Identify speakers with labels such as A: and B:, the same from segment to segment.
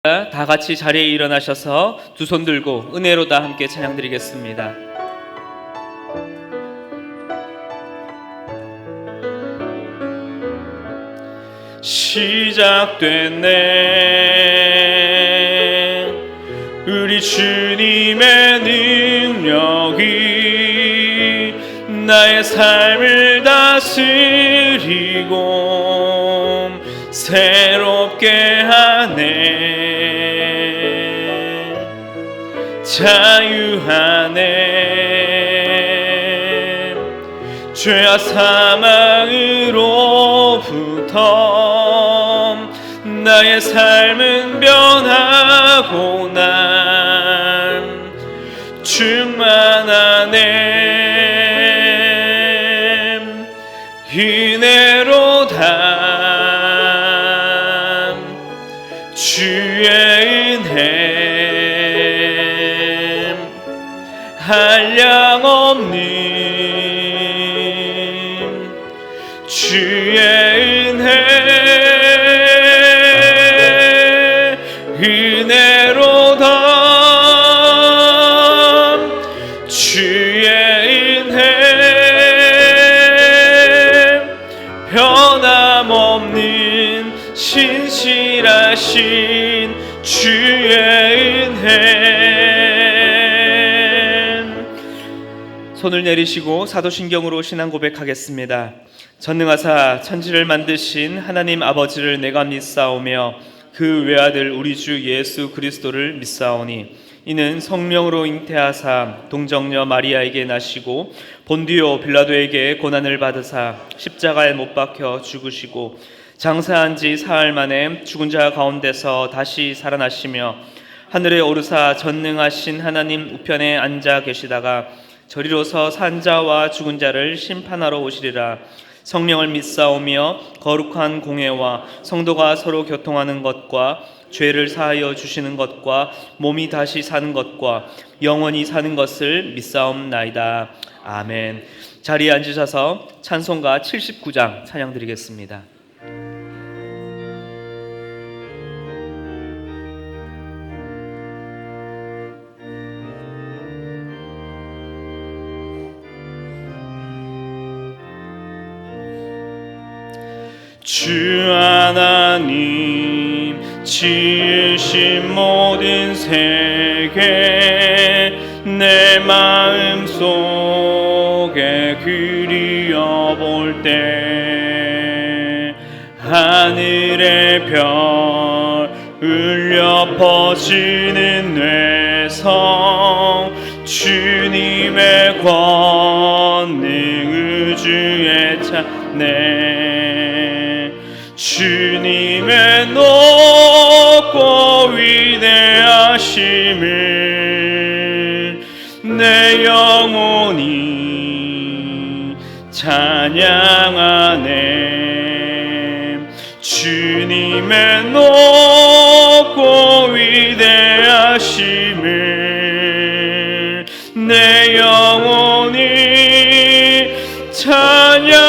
A: 다 같이 자리에 일어나셔서 두 손 들고 은혜로다 함께 찬양드리겠습니다. 시작됐네. 우리 주님의 능력이 나의 삶을 다스리고 새롭게 하네. 자유하네. 죄와 사망으로부터 나의 삶은 변하고 난 충만하네. 은혜로다. 주의 은혜 한량없는 주의 은혜로다. 주의 은혜 변함없는 신실하신 주의 은혜. 손을 내리시고 사도신경으로 신앙 고백하겠습니다. 전능하사 천지를 만드신 하나님 아버지를 내가 믿사오며 그 외아들 우리 주 예수 그리스도를 믿사오니 이는 성령으로 잉태하사 동정녀 마리아에게 나시고 본디오 빌라도에게 고난을 받으사 십자가에 못 박혀 죽으시고 장사한 지 사흘 만에 죽은 자 가운데서 다시 살아나시며 하늘에 오르사 전능하신 하나님 우편에 앉아 계시다가 저리로서 산자와 죽은 자를 심판하러 오시리라. 성령을 믿사오며 거룩한 공회와 성도가 서로 교통하는 것과 죄를 사하여 주시는 것과 몸이 다시 사는 것과 영원히 사는 것을 믿사옵나이다. 아멘. 자리에 앉으셔서 찬송가 79장 찬양드리겠습니다. 주 하나님 지으신 모든 세계 내 마음속에 그리워볼 때 하늘의 별 울려 퍼지는 뇌성 주님의 권능 우주에 찾네. 주님의 높고 위대하심을 내 영혼이 찬양하네. 주님의 높고 위대하심을 내 영혼이 찬양하네.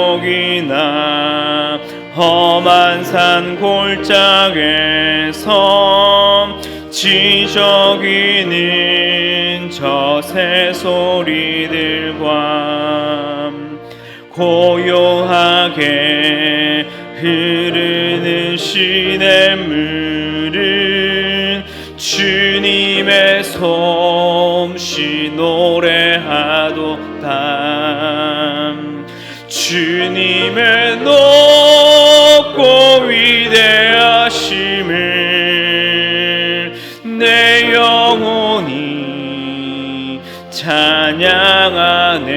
A: 숲속이나 험한 산 골짜기에서 지저귀는 저 새소리들과 고요하게 흐르는 시냇물은 주님의 솜씨 노래하도다. 주님의 높고 위대하심을 내 영혼이 찬양하네.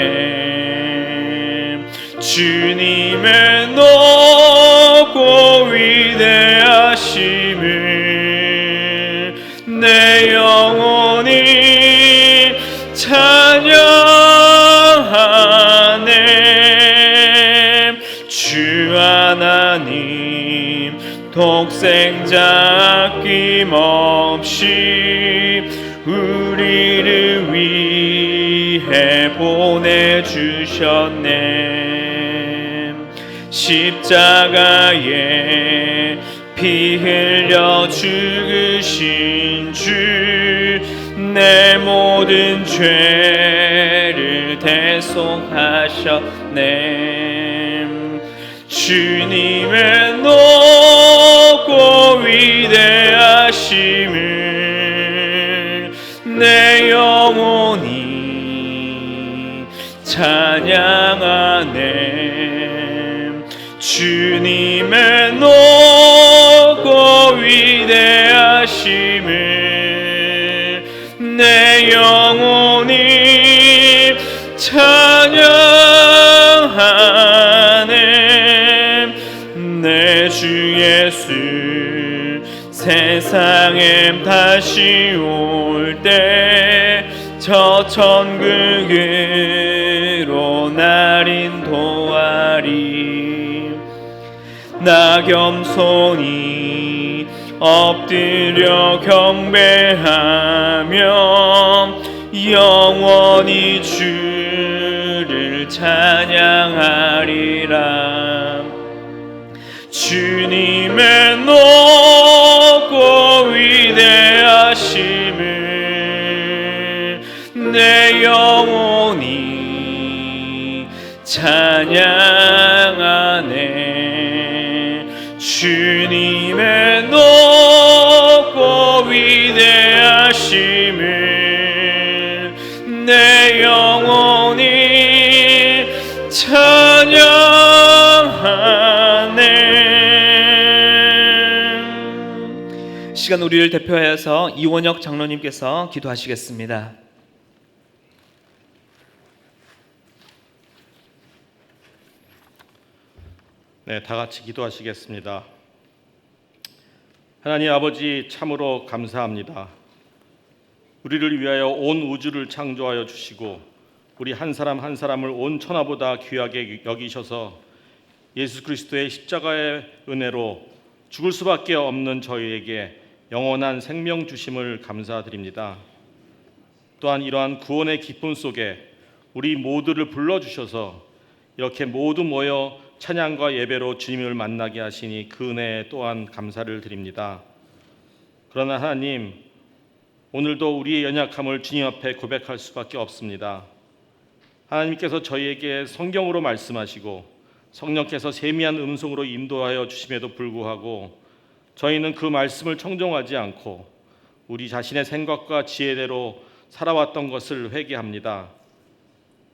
A: 주님의 높고 위대하심을 내 영혼이 찬양하네. 주 하나님 독생자 아낌없이 우리를 위해 보내주셨네. 십자가에 피 흘려 죽으신 주 내 모든 죄를 대속하셨네. 주님의 높고 위대하심을 내 영혼이 찬양하네. 주님의 높고 위대하심을 내 영혼이 찬양하네. 내 주 예수 세상에 다시 올 때 저 천국으로 날 인도하리. 나 겸손히 엎드려 경배하며 영원히 주를 찬양하리라. 주님의 높고 위대하심을 내 영혼이 찬양하네. 주님의 높고 위대하심을 내 영혼이 찬양하네. 시간 우리를 대표하여서 이원혁 장로님께서 기도하시겠습니다.
B: 네, 다 같이 기도하시겠습니다. 하나님 아버지, 참으로 감사합니다. 우리를 위하여 온 우주를 창조하여 주시고 우리 한 사람 한 사람을 온 천하보다 귀하게 여기셔서 예수 그리스도의 십자가의 은혜로 죽을 수밖에 없는 저희에게 영원한 생명 주심을 감사드립니다. 또한 이러한 구원의 기쁨 속에 우리 모두를 불러주셔서 이렇게 모두 모여 찬양과 예배로 주님을 만나게 하시니 그 은혜에 또한 감사를 드립니다. 그러나 하나님, 오늘도 우리의 연약함을 주님 앞에 고백할 수밖에 없습니다. 하나님께서 저희에게 성경으로 말씀하시고 성령께서 세미한 음성으로 인도하여 주심에도 불구하고 저희는 그 말씀을 청종하지 않고 우리 자신의 생각과 지혜대로 살아왔던 것을 회개합니다.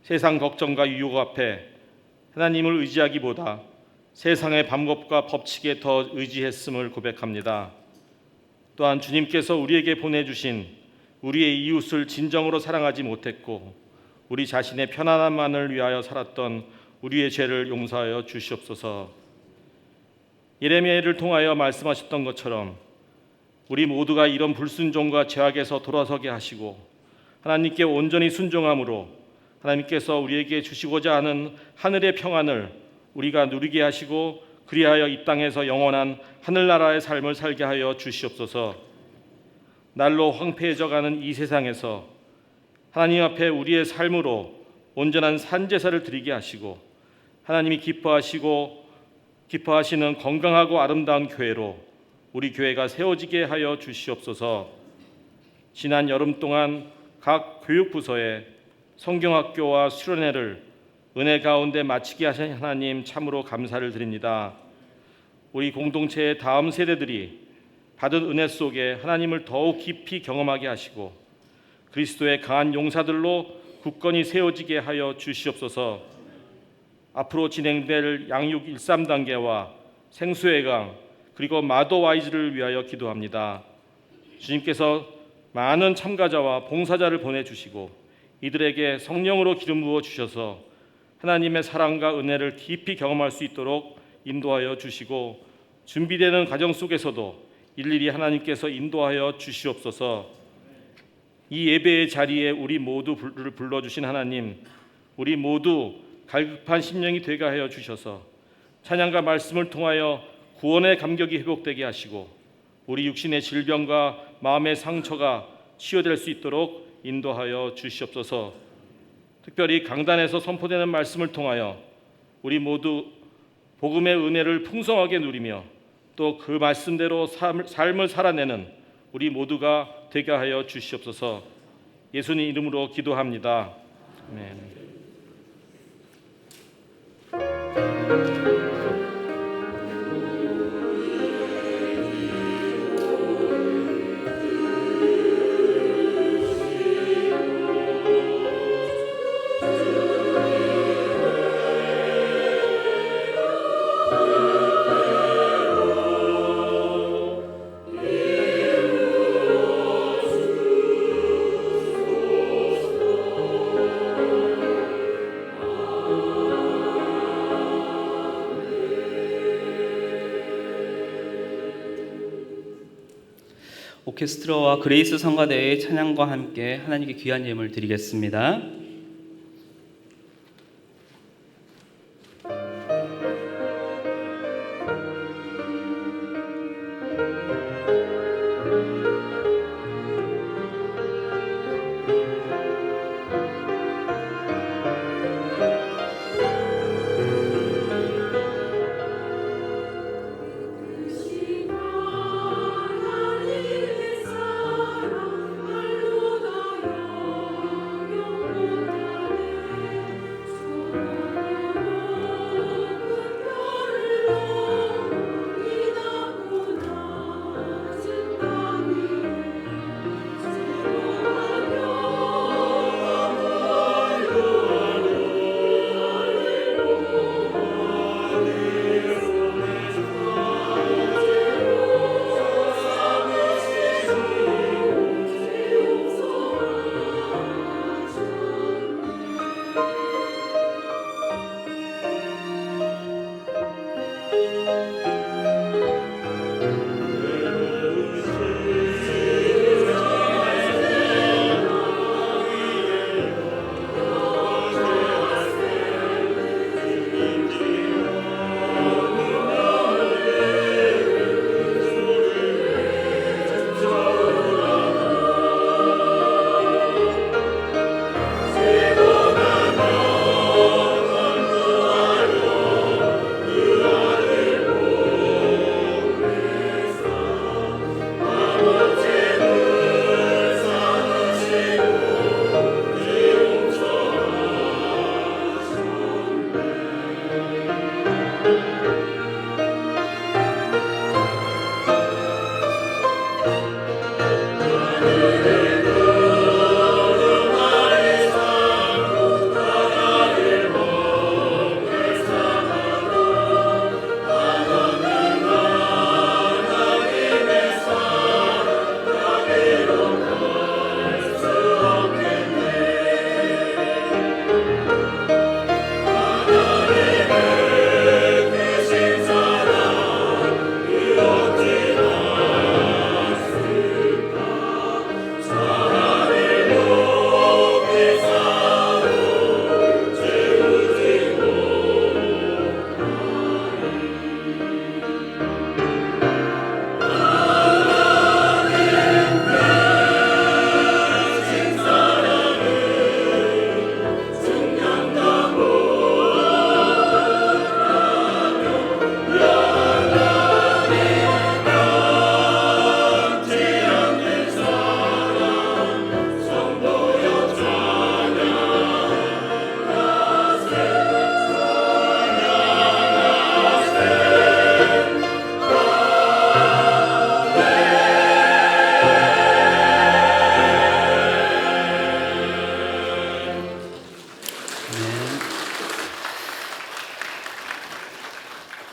B: 세상 걱정과 유혹 앞에 하나님을 의지하기보다 세상의 방법과 법칙에 더 의지했음을 고백합니다. 또한 주님께서 우리에게 보내주신 우리의 이웃을 진정으로 사랑하지 못했고 우리 자신의 편안함만을 위하여 살았던 우리의 죄를 용서하여 주시옵소서. 예레미야를 통하여 말씀하셨던 것처럼 우리 모두가 이런 불순종과 죄악에서 돌아서게 하시고 하나님께 온전히 순종함으로 하나님께서 우리에게 주시고자 하는 하늘의 평안을 우리가 누리게 하시고 그리하여 이 땅에서 영원한 하늘나라의 삶을 살게 하여 주시옵소서. 날로 황폐해져가는 이 세상에서 하나님 앞에 우리의 삶으로 온전한 산제사를 드리게 하시고 하나님이 기뻐하시는 건강하고 아름다운 교회로 우리 교회가 세워지게 하여 주시옵소서. 지난 여름 동안 각 교육부서에 성경학교와 수련회를 은혜 가운데 마치게 하신 하나님 참으로 감사를 드립니다. 우리 공동체의 다음 세대들이 받은 은혜 속에 하나님을 더욱 깊이 경험하게 하시고 그리스도의 강한 용사들로 굳건히 세워지게 하여 주시옵소서. 앞으로 진행될 양육 13단계와 생수의 강 그리고 마더와이즈를 위하여 기도합니다. 주님께서 많은 참가자와 봉사자를 보내주시고 이들에게 성령으로 기름 부어 주셔서 하나님의 사랑과 은혜를 깊이 경험할 수 있도록 인도하여 주시고 준비되는 과정 속에서도 일일이 하나님께서 인도하여 주시옵소서. 이 예배의 자리에 우리 모두를 불러주신 하나님, 우리 모두 갈급한 심령이 되게 하여 주셔서 찬양과 말씀을 통하여 구원의 감격이 회복되게 하시고 우리 육신의 질병과 마음의 상처가 치유될 수 있도록 인도하여 주시옵소서. 특별히 강단에서 선포되는 말씀을 통하여 우리 모두 복음의 은혜를 풍성하게 누리며 또 그 말씀대로 삶을 살아내는 우리 모두가 되게 하여 주시옵소서. 예수님 이름으로 기도합니다. 아멘.
A: 오케스트라와 그레이스 성가대의 찬양과 함께 하나님께 귀한 예물 드리겠습니다.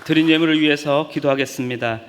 A: 드린 예물을 위해서 기도하겠습니다.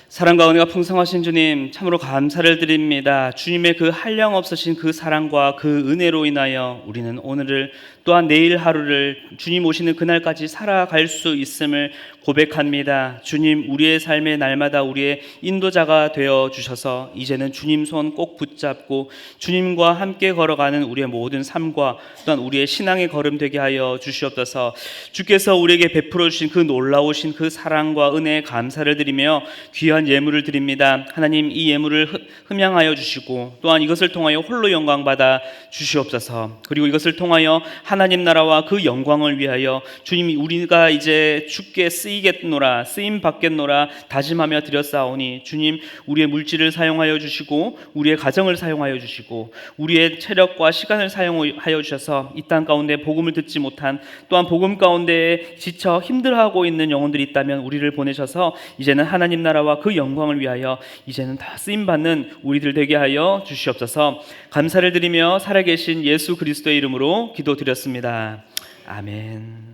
A: 사랑과 은혜가 풍성하신 주님, 참으로 감사를 드립니다. 주님의 그 한량없으신 그 사랑과 그 은혜로 인하여 우리는 오늘을 또한 내일 하루를 주님 오시는 그날까지 살아갈 수 있음을 고백합니다. 주님, 우리의 삶의 날마다 우리의 인도자가 되어 주셔서 이제는 주님 손 꼭 붙잡고 주님과 함께 걸어가는 우리의 모든 삶과 또한 우리의 신앙의 걸음 되게 하여 주시옵소서. 주께서 우리에게 베풀어 주신 그 놀라우신 그 사랑과 은혜에 감사를 드리며 귀한 귀한 예물을 드립니다. 하나님, 이 예물을 흠양하여 주시고 또한 이것을 통하여 홀로 영광 받아 주시옵소서. 그리고 이것을 통하여 하나님 나라와 그 영광을 위하여 주님이 우리가 이제 주께 쓰임 받겠노라 다짐하며 드렸사오니 주님, 우리의 물질을 사용하여 주시고 우리의 가정을 사용하여 주시고 우리의 체력과 시간을 사용하여 주셔서 이 땅 가운데 복음을 듣지 못한, 또한 복음 가운데 지쳐 힘들어하고 있는 영혼들이 있다면 우리를 보내셔서 이제는 하나님 나라와 그 영광을 위하여 이제는 다 쓰임받는 우리들 되게 하여 주시옵소서. 감사를 드리며 살아계신 예수 그리스도의 이름으로 기도드렸습니다. 아멘.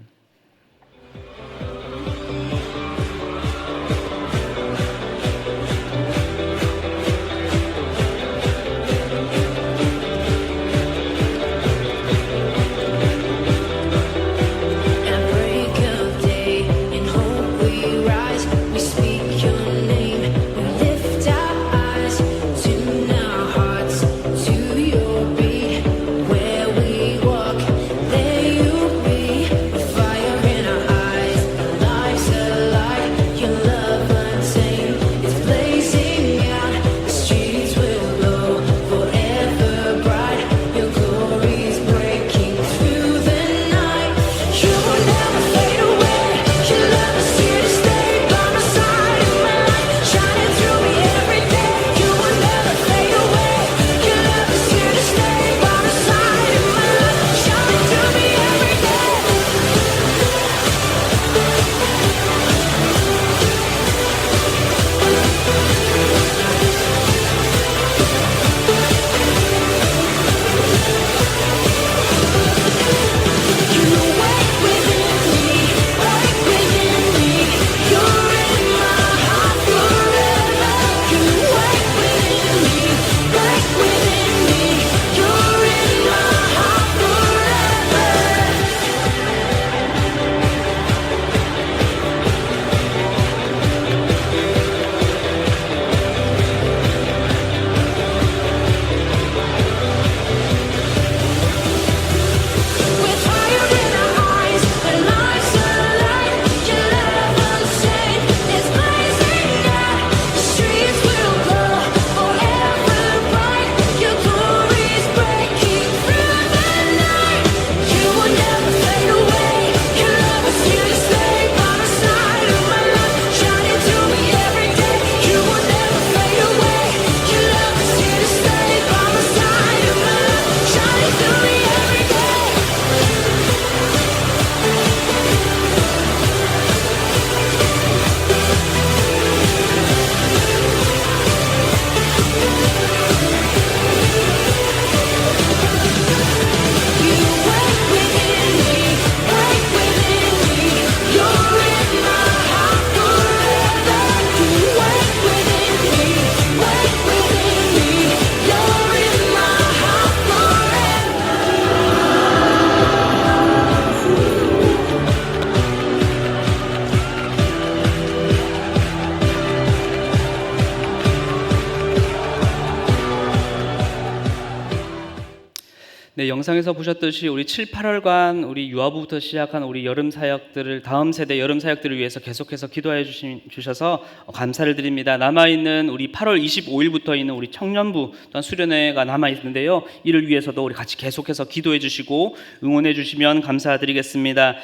A: 네, 영상에서 보셨듯이 우리 7, 8월간 우리 유아부부터 시작한 우리 여름 사역들을, 다음 세대 여름 사역들을 위해서 계속해서 기도해 주셔서 감사를 드립니다. 남아있는 우리 8월 25일부터 있는 우리 청년부 또한 수련회가 남아있는데요, 이를 위해서도 우리 같이 계속해서 기도해 주시고 응원해 주시면 감사드리겠습니다.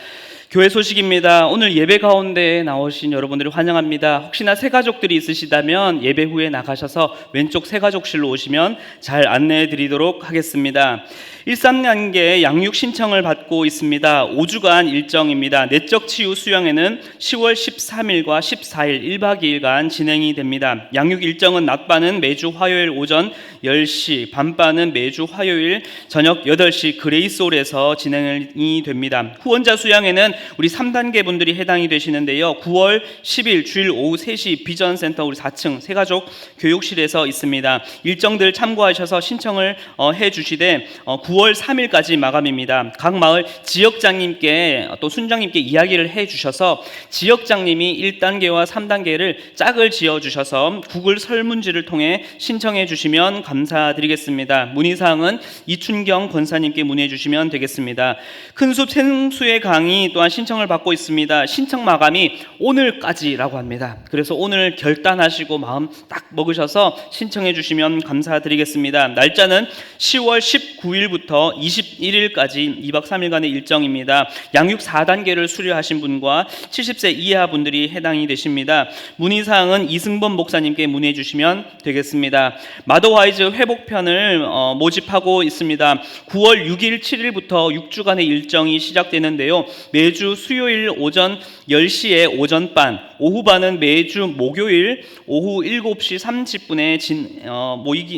A: 교회 소식입니다. 오늘 예배 가운데 나오신 여러분들을 환영합니다. 혹시나 새가족들이 있으시다면 예배 후에 나가셔서 왼쪽 새가족실로 오시면 잘 안내해 드리도록 하겠습니다. 13단계 양육 신청을 받고 있습니다. 5주간 일정입니다. 내적 치유 수양회는 10월 13일과 14일 1박 2일간 진행이 됩니다. 양육 일정은 낮반은 매주 화요일 오전 10시, 밤반은 매주 화요일 저녁 8시 그레이스홀에서 진행이 됩니다. 후원자 수양회는 우리 3단계 분들이 해당이 되시는데요, 9월 10일 주일 오후 3시 비전센터 우리 4층 새가족 교육실에서 있습니다. 일정들 참고하셔서 신청을 해 주시되 9월 9월 3일까지 마감입니다. 각 마을 지역장님께 또 순장님께 이야기를 해주셔서 지역장님이 1단계와 3단계를 짝을 지어주셔서 구글 설문지를 통해 신청해 주시면 감사드리겠습니다. 문의사항은 이춘경 권사님께 문의해 주시면 되겠습니다. 큰숲 생수의 강의 또한 신청을 받고 있습니다. 신청 마감이 오늘까지라고 합니다. 그래서 오늘 결단하시고 마음 딱 먹으셔서 신청해 주시면 감사드리겠습니다. 날짜는 10월 19일부터 21일까지 2박 3일간의 일정입니다. 양육 4단계를 수료하신 분과 70세 이하 분들이 해당이 되십니다. 문의사항은 이승범 목사님께 문의해 주시면 되겠습니다. 마더와이즈 회복편을 모집하고 있습니다. 9월 6일, 7일부터 6주간의 일정이 시작되는데요. 매주 수요일 오전 10시에 오전반, 오후반은 매주 목요일 오후 7시 30분에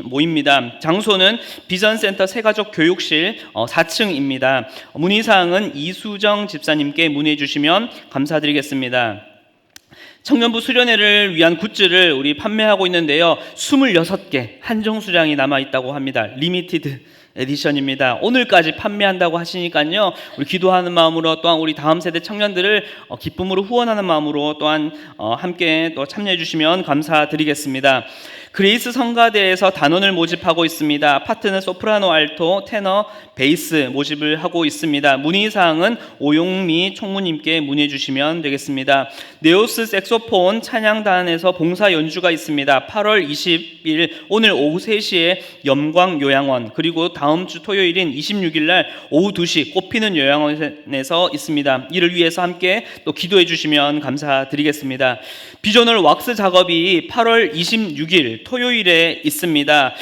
A: 모입니다. 장소는 비전센터 새가족 교육실 4층입니다. 문의사항은 이수정 집사님께 문의해 주시면 감사드리겠습니다. 청년부 수련회를 위한 굿즈를 우리 판매하고 있는데요. 26개 한정 수량이 남아있다고 합니다. 리미티드 에디션입니다. 오늘까지 판매한다고 하시니까요. 우리 기도하는 마음으로 또한 우리 다음 세대 청년들을 기쁨으로 후원하는 마음으로 또한 함께 또 참여해 주시면 감사드리겠습니다. 그레이스 성가대에서 단원을 모집하고 있습니다. 파트는 소프라노, 알토, 테너, 베이스 모집을 하고 있습니다. 문의사항은 오용미 총무님께 문의해 주시면 되겠습니다. 네오스 색소폰 찬양단에서 봉사 연주가 있습니다. 8월 20일 오늘 오후 3시에 염광 요양원, 그리고 다음 주 토요일인 26일 날 오후 2시 꽃피는 요양원에서 있습니다. 이를 위해서 함께 또 기도해 주시면 감사드리겠습니다. 비전홀 왁스 작업이 8월 26일 토요일에 있습니다.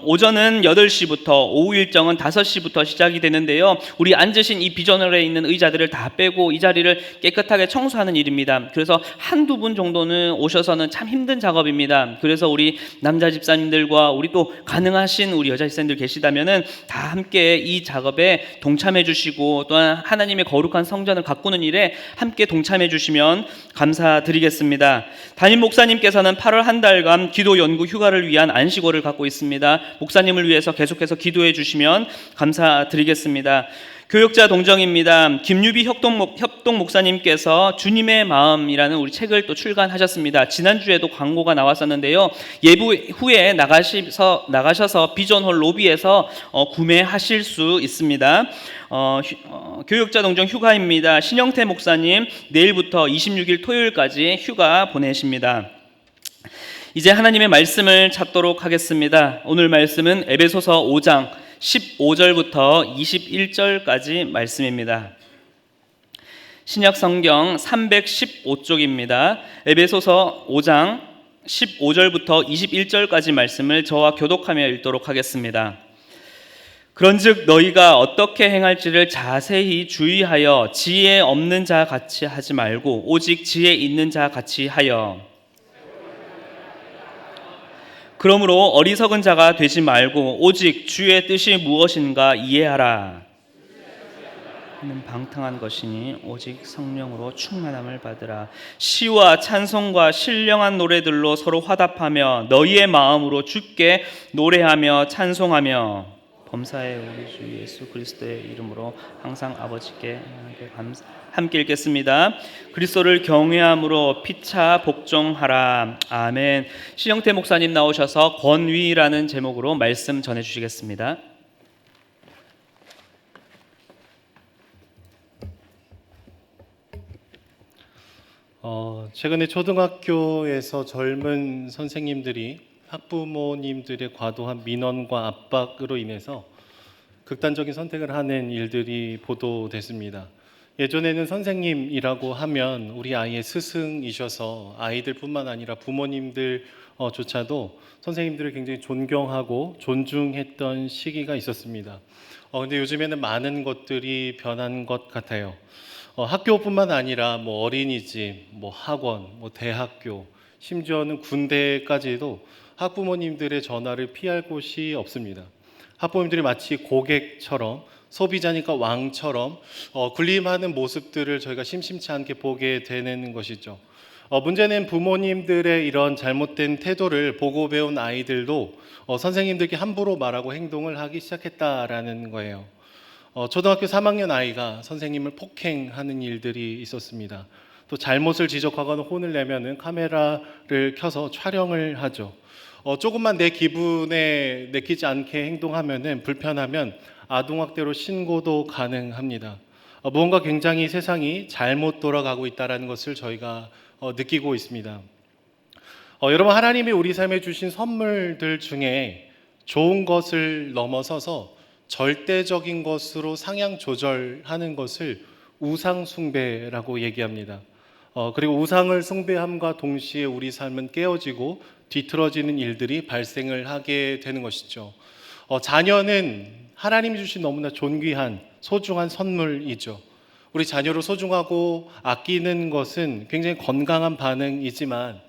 A: 오전은 8시부터 오후 일정은 5시부터 시작이 되는데요. 우리 앉으신 이 비전홀에 있는 의자들을 다 빼고 이 자리를 깨끗하게 청소하는 일입니다. 그래서 한두 분 정도는 오셔서는 참 힘든 작업입니다. 그래서 우리 남자 집사님들과 우리 또 가능하신 우리 여자 집사님들 계시다면은 다 함께 이 작업에 동참해 주시고 또한 하나님의 거룩한 성전을 가꾸는 일에 함께 동참해 주시면 감사드리겠습니다. 담임 목사님께서는 8월 한 달간 기도 연구 휴가를 위한 안식월을 갖고 있습니다. 목사님을 위해서 계속해서 기도해 주시면 감사드리겠습니다. 교역자 동정입니다. 김유비 협동 목사님께서 주님의 마음이라는 우리 책을 또 출간하셨습니다. 지난주에도 광고가 나왔었는데요. 예부 후에 나가셔서 비전홀 로비에서 구매하실 수 있습니다. 교역자 동정 휴가입니다. 신영태 목사님 내일부터 26일 토요일까지 휴가 보내십니다. 이제 하나님의 말씀을 찾도록 하겠습니다. 오늘 말씀은 에베소서 5장 15절부터 21절까지 말씀입니다. 신약 성경 315쪽입니다. 에베소서 5장 15절부터 21절까지 말씀을 저와 교독하며 읽도록 하겠습니다. 그런즉 너희가 어떻게 행할지를 자세히 주의하여 지혜 없는 자 같이 하지 말고 오직 지혜 있는 자 같이 하여, 그러므로 어리석은 자가 되지 말고 오직 주의 뜻이 무엇인가 이해하라. 는 방탕한 것이니 오직 성령으로 충만함을 받으라. 시와 찬송과 신령한 노래들로 서로 화답하며 너희의 마음으로 주께 노래하며 찬송하며 범사의 우리 주 예수 그리스도의 이름으로 항상 아버지께 함께 읽겠습니다. 그리스도를 경외함으로 피차 복종하라. 아멘. 신영태 목사님 나오셔서 권위라는 제목으로 말씀 전해주시겠습니다.
C: 최근에 초등학교에서 젊은 선생님들이 학부모님들의 과도한 민원과 압박으로 인해서 극단적인 선택을 하는 일들이 보도됐습니다. 예전에는 선생님이라고 하면 우리 아이의 스승이셔서 아이들뿐만 아니라 부모님들조차도 선생님들을 굉장히 존경하고 존중했던 시기가 있었습니다. 근데 요즘에는 많은 것들이 변한 것 같아요. 학교뿐만 아니라 어린이집, 학원, 대학교, 심지어는 군대까지도 학부모님들의 전화를 피할 곳이 없습니다. 학부모님들이 마치 고객처럼, 소비자니까 왕처럼 군림하는 모습들을 저희가 심심치 않게 보게 되는 것이죠. 문제는 부모님들의 이런 잘못된 태도를 보고 배운 아이들도 선생님들께 함부로 말하고 행동을 하기 시작했다라는 거예요. 초등학교 3학년 아이가 선생님을 폭행하는 일들이 있었습니다. 또 잘못을 지적하거나 혼을 내면은 카메라를 켜서 촬영을 하죠. 조금만 내 기분에 내키지 않게 행동하면은 불편하면 아동학대로 신고도 가능합니다. 무언가 굉장히 세상이 잘못 돌아가고 있다는 것을 저희가 느끼고 있습니다. 여러분, 하나님이 우리 삶에 주신 선물들 중에 좋은 것을 넘어서서 절대적인 것으로 상향 조절하는 것을 우상 숭배라고 얘기합니다. 그리고 우상을 숭배함과 동시에 우리 삶은 깨어지고 뒤틀어지는 일들이 발생을 하게 되는 것이죠. 자녀는 하나님이 주신 너무나 존귀한 소중한 선물이죠. 우리 자녀를 소중하고 아끼는 것은 굉장히 건강한 반응이지만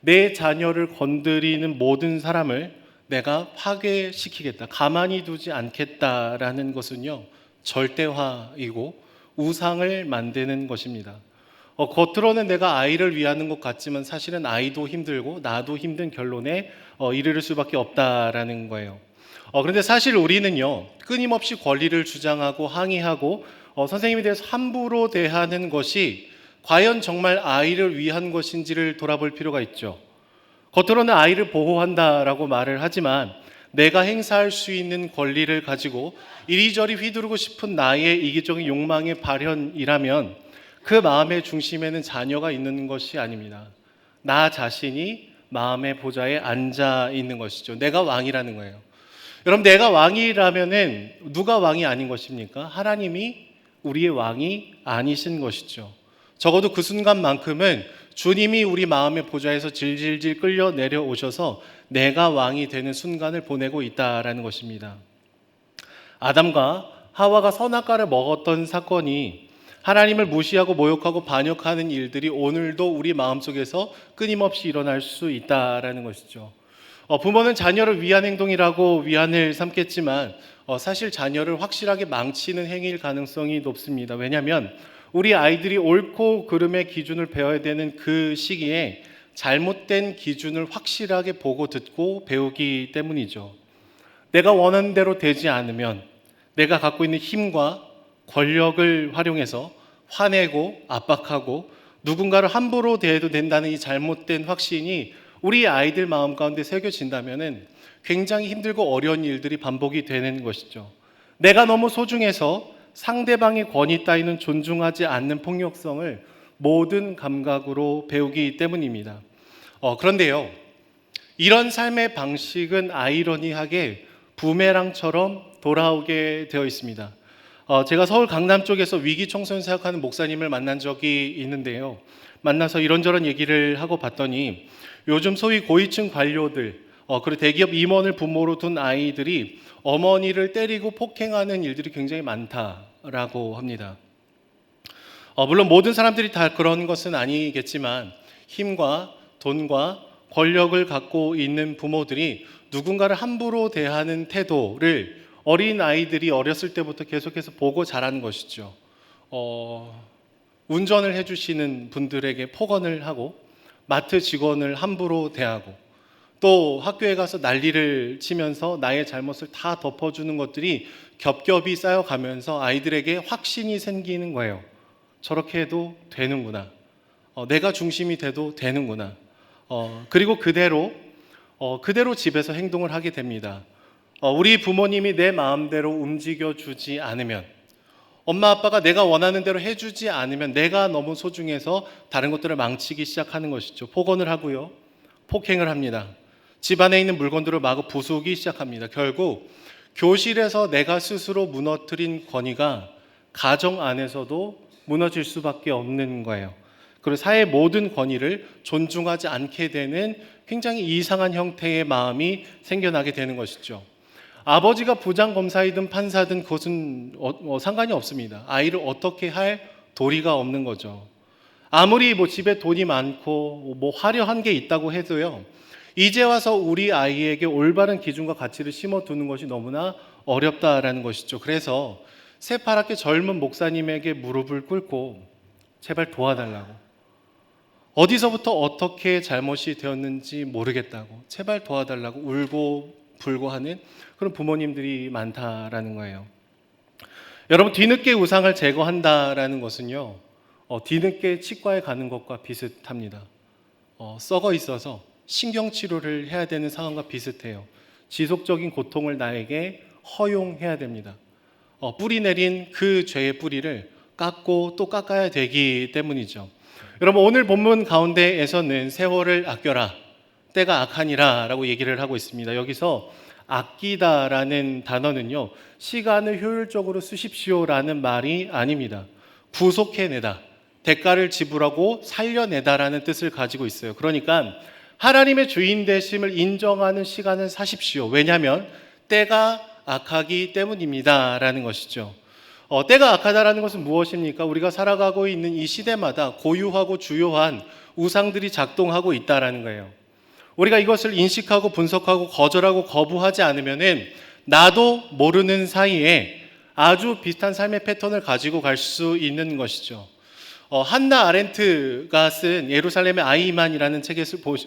C: 내 자녀를 건드리는 모든 사람을 내가 파괴시키겠다, 가만히 두지 않겠다라는 것은요, 절대화이고 우상을 만드는 것입니다. 겉으로는 내가 아이를 위하는 것 같지만 사실은 아이도 힘들고 나도 힘든 결론에 이르를 수밖에 없다라는 거예요. 그런데 사실 우리는요, 끊임없이 권리를 주장하고 항의하고 선생님에 대해서 함부로 대하는 것이 과연 정말 아이를 위한 것인지를 돌아볼 필요가 있죠. 겉으로는 아이를 보호한다라고 말을 하지만 내가 행사할 수 있는 권리를 가지고 이리저리 휘두르고 싶은 나의 이기적인 욕망의 발현이라면 그 마음의 중심에는 자녀가 있는 것이 아닙니다. 나 자신이 마음의 보좌에 앉아 있는 것이죠. 내가 왕이라는 거예요. 여러분, 내가 왕이라면은 누가 왕이 아닌 것입니까? 하나님이 우리의 왕이 아니신 것이죠. 적어도 그 순간만큼은 주님이 우리 마음의 보좌에서 질질질 끌려 내려오셔서 내가 왕이 되는 순간을 보내고 있다라는 것입니다. 아담과 하와가 선악과를 먹었던 사건이 하나님을 무시하고 모욕하고 반역하는 일들이 오늘도 우리 마음속에서 끊임없이 일어날 수 있다라는 것이죠. 부모는 자녀를 위한 행동이라고 위안을 삼겠지만 사실 자녀를 확실하게 망치는 행위일 가능성이 높습니다. 왜냐하면 우리 아이들이 옳고 그름의 기준을 배워야 되는 그 시기에 잘못된 기준을 확실하게 보고 듣고 배우기 때문이죠. 내가 원하는 대로 되지 않으면 내가 갖고 있는 힘과 권력을 활용해서 화내고 압박하고 누군가를 함부로 대해도 된다는 이 잘못된 확신이 우리 아이들 마음 가운데 새겨진다면 굉장히 힘들고 어려운 일들이 반복이 되는 것이죠. 내가 너무 소중해서 상대방의 권위 따위는 존중하지 않는 폭력성을 모든 감각으로 배우기 때문입니다. 그런데요, 이런 삶의 방식은 아이러니하게 부메랑처럼 돌아오게 되어 있습니다. 제가 서울 강남 쪽에서 위기 청소년 사역하는 목사님을 만난 적이 있는데요. 만나서 이런저런 얘기를 하고 봤더니 요즘 소위 고위층 관료들, 그리고 대기업 임원을 부모로 둔 아이들이 어머니를 때리고 폭행하는 일들이 굉장히 많다라고 합니다. 물론 모든 사람들이 다 그런 것은 아니겠지만 힘과 돈과 권력을 갖고 있는 부모들이 누군가를 함부로 대하는 태도를 어린 아이들이 어렸을 때부터 계속해서 보고 자란 것이죠. 운전을 해주시는 분들에게 폭언을 하고 마트 직원을 함부로 대하고 또 학교에 가서 난리를 치면서 나의 잘못을 다 덮어주는 것들이 겹겹이 쌓여가면서 아이들에게 확신이 생기는 거예요. 저렇게 해도 되는구나. 내가 중심이 돼도 되는구나. 그리고 그대로 집에서 행동을 하게 됩니다. 우리 부모님이 내 마음대로 움직여주지 않으면, 엄마 아빠가 내가 원하는 대로 해주지 않으면 내가 너무 소중해서 다른 것들을 망치기 시작하는 것이죠. 폭언을 하고요, 폭행을 합니다. 집안에 있는 물건들을 마구 부수기 시작합니다. 결국 교실에서 내가 스스로 무너뜨린 권위가 가정 안에서도 무너질 수밖에 없는 거예요. 그리고 사회의 모든 권위를 존중하지 않게 되는 굉장히 이상한 형태의 마음이 생겨나게 되는 것이죠. 아버지가 부장검사이든 판사든 그것은 상관이 없습니다. 아이를 어떻게 할 도리가 없는 거죠. 아무리 집에 돈이 많고 화려한 게 있다고 해도요, 이제 와서 우리 아이에게 올바른 기준과 가치를 심어두는 것이 너무나 어렵다라는 것이죠. 그래서 새파랗게 젊은 목사님에게 무릎을 꿇고 제발 도와달라고, 어디서부터 어떻게 잘못이 되었는지 모르겠다고 제발 도와달라고 울고 불고 하는 그런 부모님들이 많다라는 거예요. 여러분, 뒤늦게 우상을 제거한다라는 것은요, 뒤늦게 치과에 가는 것과 비슷합니다. 썩어 있어서 신경치료를 해야 되는 상황과 비슷해요. 지속적인 고통을 나에게 허용해야 됩니다. 뿌리 내린 그 죄의 뿌리를 깎고 또 깎아야 되기 때문이죠. 여러분, 오늘 본문 가운데에서는 세월을 아껴라, 때가 악하니라 라고 얘기를 하고 있습니다. 여기서 아끼다라는 단어는요, 시간을 효율적으로 쓰십시오라는 말이 아닙니다. 구속해내다, 대가를 지불하고 살려내다라는 뜻을 가지고 있어요. 그러니까 하나님의 주인 되심을 인정하는 시간을 사십시오. 왜냐하면 때가 악하기 때문입니다 라는 것이죠. 때가 악하다라는 것은 무엇입니까? 우리가 살아가고 있는 이 시대마다 고유하고 주요한 우상들이 작동하고 있다라는 거예요. 우리가 이것을 인식하고 분석하고 거절하고 거부하지 않으면은 나도 모르는 사이에 아주 비슷한 삶의 패턴을 가지고 갈 수 있는 것이죠. 한나 아렌트가 쓴 예루살렘의 아이만이라는 책에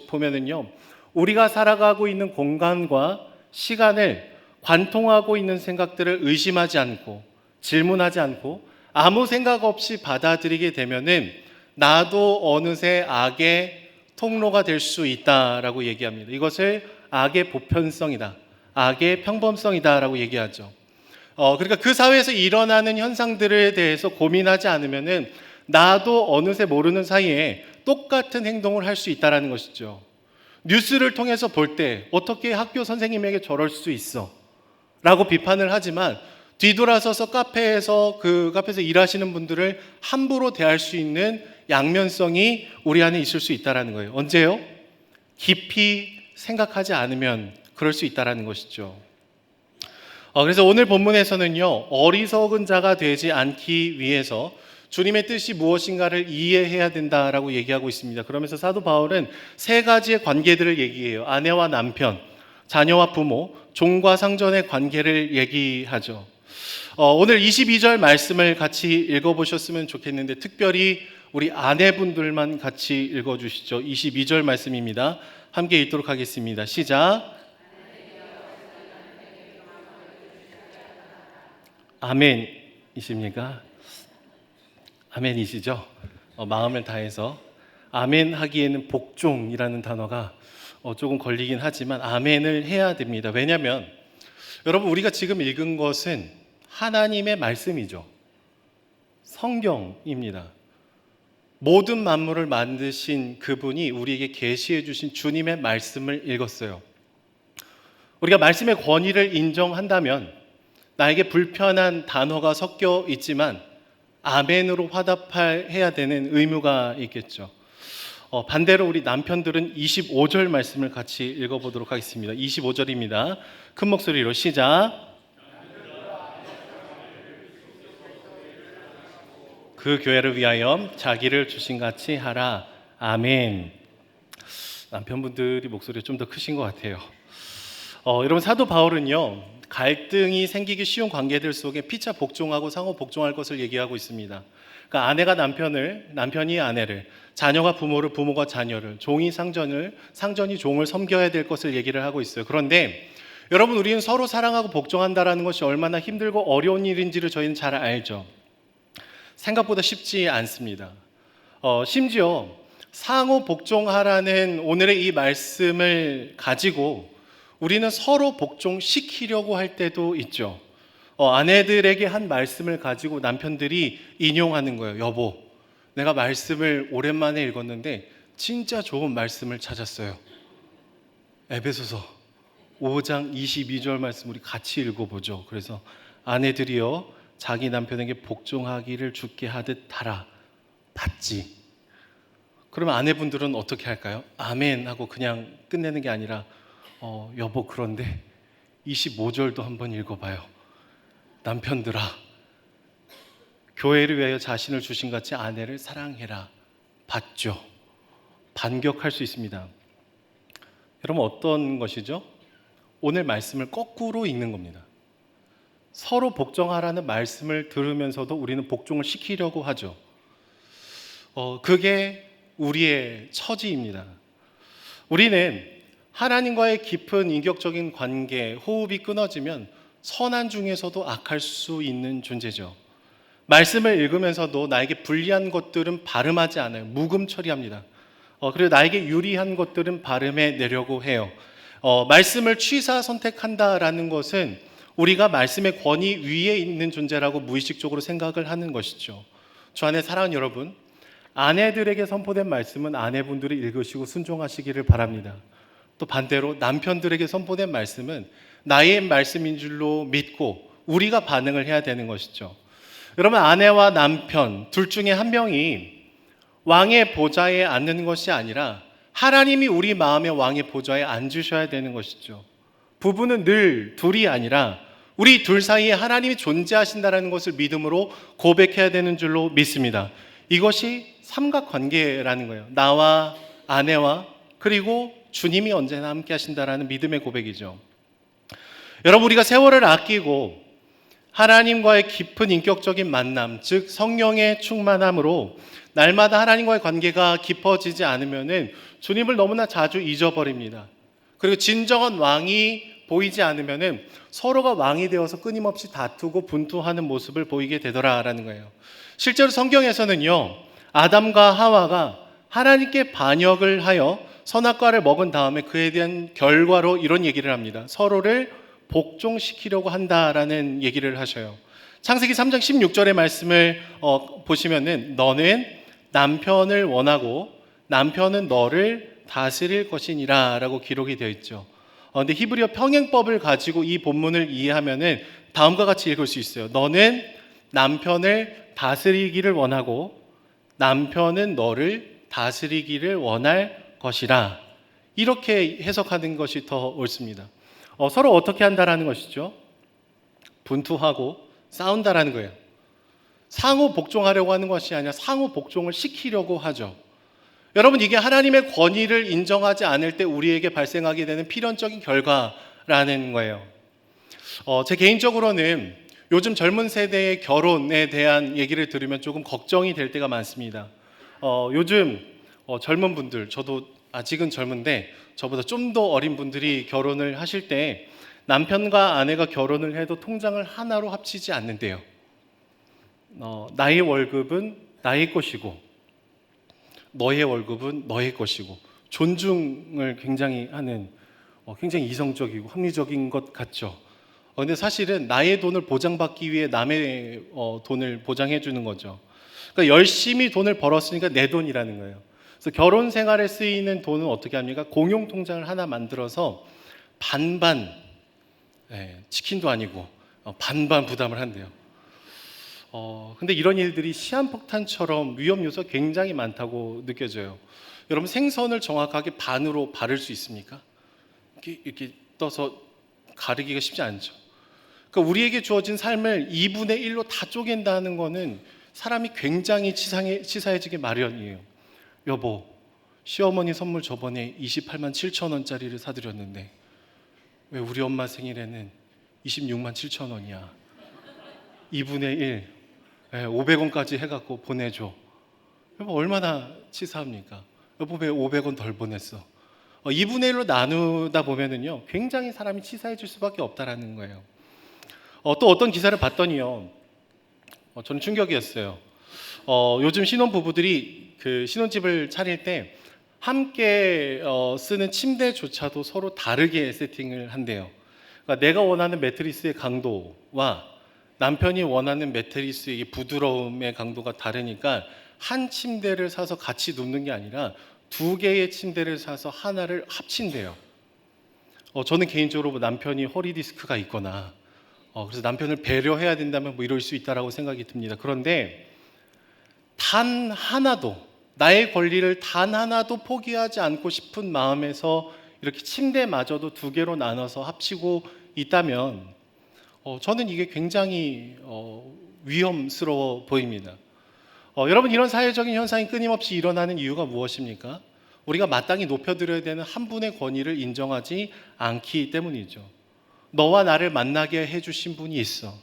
C: 보면은요, 우리가 살아가고 있는 공간과 시간을 관통하고 있는 생각들을 의심하지 않고 질문하지 않고 아무 생각 없이 받아들이게 되면은 나도 어느새 악의 통로가 될 수 있다라고 얘기합니다. 이것을 악의 보편성이다, 악의 평범성이다라고 얘기하죠. 그러니까 그 사회에서 일어나는 현상들에 대해서 고민하지 않으면은 나도 어느새 모르는 사이에 똑같은 행동을 할 수 있다라는 것이죠. 뉴스를 통해서 볼 때 어떻게 학교 선생님에게 저럴 수 있어? 라고 비판을 하지만 뒤돌아서서 카페에서 일하시는 분들을 함부로 대할 수 있는 양면성이 우리 안에 있을 수 있다라는 거예요. 언제요? 깊이 생각하지 않으면 그럴 수 있다라는 것이죠. 그래서 오늘 본문에서는요, 어리석은 자가 되지 않기 위해서 주님의 뜻이 무엇인가를 이해해야 된다라고 얘기하고 있습니다. 그러면서 사도 바울은 세 가지의 관계들을 얘기해요. 아내와 남편, 자녀와 부모, 종과 상전의 관계를 얘기하죠. 오늘 22절 말씀을 같이 읽어보셨으면 좋겠는데 특별히 우리 아내분들만 같이 읽어주시죠. 22절 말씀입니다. 함께 읽도록 하겠습니다. 시작. 아멘이십니까? 아멘이시죠? 마음을 다해서 아멘 하기에는 복종이라는 단어가 조금 걸리긴 하지만 아멘을 해야 됩니다. 왜냐하면 여러분, 우리가 지금 읽은 것은 하나님의 말씀이죠. 성경입니다. 모든 만물을 만드신 그분이 우리에게 계시해 주신 주님의 말씀을 읽었어요. 우리가 말씀의 권위를 인정한다면 나에게 불편한 단어가 섞여 있지만 아멘으로 화답해야 되는 의무가 있겠죠. 반대로 우리 남편들은 25절 말씀을 같이 읽어보도록 하겠습니다. 25절입니다. 큰 목소리로 시작. 그 교회를 위하여 자기를 주신같이 하라. 아멘. 남편분들이 목소리가 좀 더 크신 것 같아요. 여러분, 사도 바울은요, 갈등이 생기기 쉬운 관계들 속에 피차 복종하고 상호 복종할 것을 얘기하고 있습니다. 그러니까 아내가 남편을, 남편이 아내를, 자녀가 부모를, 부모가 자녀를, 종이 상전을, 상전이 종을 섬겨야 될 것을 얘기를 하고 있어요. 그런데 여러분, 우리는 서로 사랑하고 복종한다라는 것이 얼마나 힘들고 어려운 일인지를 저희는 잘 알죠. 생각보다 쉽지 않습니다. 심지어 상호 복종하라는 오늘의 이 말씀을 가지고 우리는 서로 복종시키려고 할 때도 있죠. 아내들에게 한 말씀을 가지고 남편들이 인용하는 거예요. 여보, 내가 말씀을 오랜만에 읽었는데 진짜 좋은 말씀을 찾았어요. 에베소서 5장 22절 말씀 우리 같이 읽어보죠. 그래서 아내들이여 자기 남편에게 복종하기를 주께 하듯 하라. 받지. 그러면 아내분들은 어떻게 할까요? 아멘 하고 그냥 끝내는 게 아니라 여보, 그런데 25절도 한번 읽어봐요. 남편들아, 교회를 위하여 자신을 주신같이 아내를 사랑해라. 받죠. 반격할 수 있습니다. 여러분, 어떤 것이죠? 오늘 말씀을 거꾸로 읽는 겁니다. 서로 복종하라는 말씀을 들으면서도 우리는 복종을 시키려고 하죠. 그게 우리의 처지입니다. 우리는 하나님과의 깊은 인격적인 관계, 호흡이 끊어지면 선한 중에서도 악할 수 있는 존재죠. 말씀을 읽으면서도 나에게 불리한 것들은 발음하지 않아요. 묵음 처리합니다. 그리고 나에게 유리한 것들은 발음해 내려고 해요. 말씀을 취사 선택한다라는 것은 우리가 말씀의 권위 위에 있는 존재라고 무의식적으로 생각을 하는 것이죠. 주 안에 사랑하는 여러분, 아내들에게 선포된 말씀은 아내분들이 읽으시고 순종하시기를 바랍니다. 또 반대로 남편들에게 선포된 말씀은 나의 말씀인 줄로 믿고 우리가 반응을 해야 되는 것이죠. 여러분, 아내와 남편 둘 중에 한 명이 왕의 보좌에 앉는 것이 아니라 하나님이 우리 마음의 왕의 보좌에 앉으셔야 되는 것이죠. 부부는 늘 둘이 아니라 우리 둘 사이에 하나님이 존재하신다는 것을 믿음으로 고백해야 되는 줄로 믿습니다. 이것이 삼각관계라는 거예요. 나와 아내와 그리고 주님이 언제나 함께 하신다라는 믿음의 고백이죠. 여러분, 우리가 세월을 아끼고 하나님과의 깊은 인격적인 만남, 즉 성령의 충만함으로 날마다 하나님과의 관계가 깊어지지 않으면은 주님을 너무나 자주 잊어버립니다. 그리고 진정한 왕이 보이지 않으면은 서로가 왕이 되어서 끊임없이 다투고 분투하는 모습을 보이게 되더라라는 거예요. 실제로 성경에서는요, 아담과 하와가 하나님께 반역을 하여 선악과를 먹은 다음에 그에 대한 결과로 이런 얘기를 합니다. 서로를 복종시키려고 한다라는 얘기를 하셔요. 창세기 3장 16절의 말씀을 보시면은 너는 남편을 원하고 남편은 너를 다스릴 것이니라 라고 기록이 되어 있죠. 근데 히브리어 평행법을 가지고 이 본문을 이해하면은 다음과 같이 읽을 수 있어요. 너는 남편을 다스리기를 원하고 남편은 너를 다스리기를 원할 것이라. 이렇게 해석하는 것이 더 옳습니다. 서로 어떻게 한다라는 것이죠? 분투하고 싸운다라는 거예요. 상호 복종하려고 하는 것이 아니라 상호 복종을 시키려고 하죠. 여러분, 이게 하나님의 권위를 인정하지 않을 때 우리에게 발생하게 되는 필연적인 결과라는 거예요. 제 개인적으로는 요즘 젊은 세대의 결혼에 대한 얘기를 들으면 조금 걱정이 될 때가 많습니다. 요즘 젊은 분들, 저도 아직은 젊은데 저보다 좀 더 어린 분들이 결혼을 하실 때 남편과 아내가 결혼을 해도 통장을 하나로 합치지 않는데요. 나의 월급은 나의 것이고 너의 월급은 너의 것이고 존중을 굉장히 하는 굉장히 이성적이고 합리적인 것 같죠. 근데 사실은 나의 돈을 보장받기 위해 남의 돈을 보장해 주는 거죠. 그러니까 열심히 돈을 벌었으니까 내 돈이라는 거예요. 그래서 결혼 생활에 쓰이는 돈은 어떻게 합니까? 공용 통장을 하나 만들어서 반반, 치킨도 아니고 반반 부담을 한대요. 근데 이런 일들이 시한폭탄처럼 위험 요소가 굉장히 많다고 느껴져요. 여러분, 생선을 정확하게 반으로 바를 수 있습니까? 이렇게 떠서 가르기가 쉽지 않죠. 그러니까 우리에게 주어진 삶을 2분의 1로 다 쪼갠다는 거는 사람이 굉장히 치사해지기 마련이에요. 여보, 시어머니 선물 저번에 28만 7천 원짜리를 사드렸는데 왜 우리 엄마 생일에는 26만 7천 원이야? 2분의 1, 500원까지 해갖고 보내줘. 여보, 얼마나 치사합니까? 여보, 왜 500원 덜 보냈어? 2분의 1로 나누다 보면은요, 굉장히 사람이 치사해질 수밖에 없다라는 거예요. 또 어떤 기사를 봤더니요, 저는 충격이었어요. 요즘 신혼부부들이 그 신혼집을 차릴 때 함께 쓰는 침대조차도 서로 다르게 세팅을 한대요. 그러니까 내가 원하는 매트리스의 강도와 남편이 원하는 매트리스의 부드러움의 강도가 다르니까 한 침대를 사서 같이 눕는 게 아니라 두 개의 침대를 사서 하나를 합친대요. 저는 개인적으로 남편이 허리 디스크가 있거나 그래서 남편을 배려해야 된다면 뭐 이럴 수 있다라고 생각이 듭니다. 그런데 단 하나도, 나의 권리를 단 하나도 포기하지 않고 싶은 마음에서 이렇게 침대마저도 두 개로 나눠서 합치고 있다면 저는 이게 굉장히 위험스러워 보입니다. 여러분, 이런 사회적인 현상이 끊임없이 일어나는 이유가 무엇입니까? 우리가 마땅히 높여드려야 되는 한 분의 권위를 인정하지 않기 때문이죠. 너와 나를 만나게 해주신 분이 있어.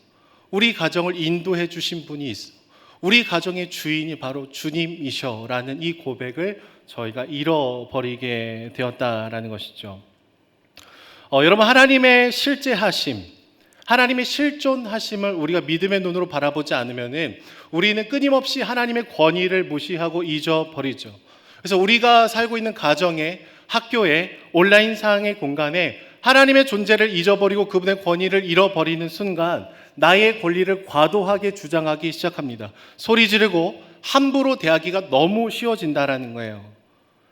C: 우리 가정을 인도해 주신 분이 있어. 우리 가정의 주인이 바로 주님이셔라는 이 고백을 저희가 잃어버리게 되었다라는 것이죠. 여러분, 하나님의 실제하심, 하나님의 실존하심을 우리가 믿음의 눈으로 바라보지 않으면 우리는 끊임없이 하나님의 권위를 무시하고 잊어버리죠. 그래서 우리가 살고 있는 가정에, 학교에, 온라인상의 공간에 하나님의 존재를 잊어버리고 그분의 권위를 잃어버리는 순간 나의 권리를 과도하게 주장하기 시작합니다. 소리 지르고 함부로 대하기가 너무 쉬워진다라는 거예요.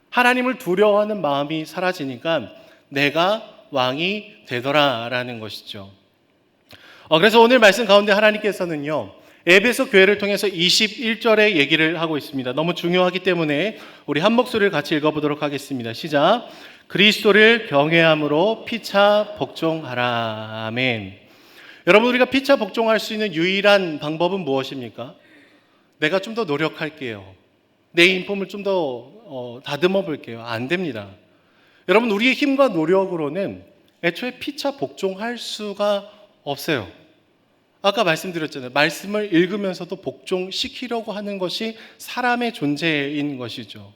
C: 하나님을 두려워하는 마음이 사라지니까 내가 왕이 되더라라는 것이죠. 그래서 오늘 말씀 가운데 하나님께서는요, 에베소 교회를 통해서 21절의 얘기를 하고 있습니다. 너무 중요하기 때문에 우리 한 목소리를 같이 읽어보도록 하겠습니다. 시작. 그리스도를 경외함으로 피차 복종하라. 아멘. 여러분, 우리가 피차 복종할 수 있는 유일한 방법은 무엇입니까? 내가 좀 더 노력할게요. 내 인품을 좀 더 다듬어 볼게요. 안 됩니다. 여러분, 우리의 힘과 노력으로는 애초에 피차 복종할 수가 없어요. 아까 말씀드렸잖아요. 말씀을 읽으면서도 복종시키려고 하는 것이 사람의 존재인 것이죠.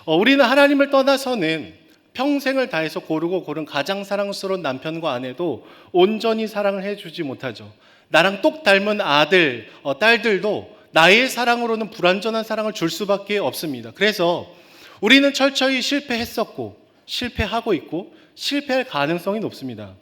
C: 우리는 하나님을 떠나서는 평생을 다해서 고르고 고른 가장 사랑스러운 남편과 아내도 온전히 사랑을 해주지 못하죠. 나랑 똑 닮은 아들, 딸들도 나의 사랑으로는 불완전한 사랑을 줄 수밖에 없습니다. 그래서 우리는 철저히 실패했었고 실패하고 있고 실패할 가능성이 높습니다.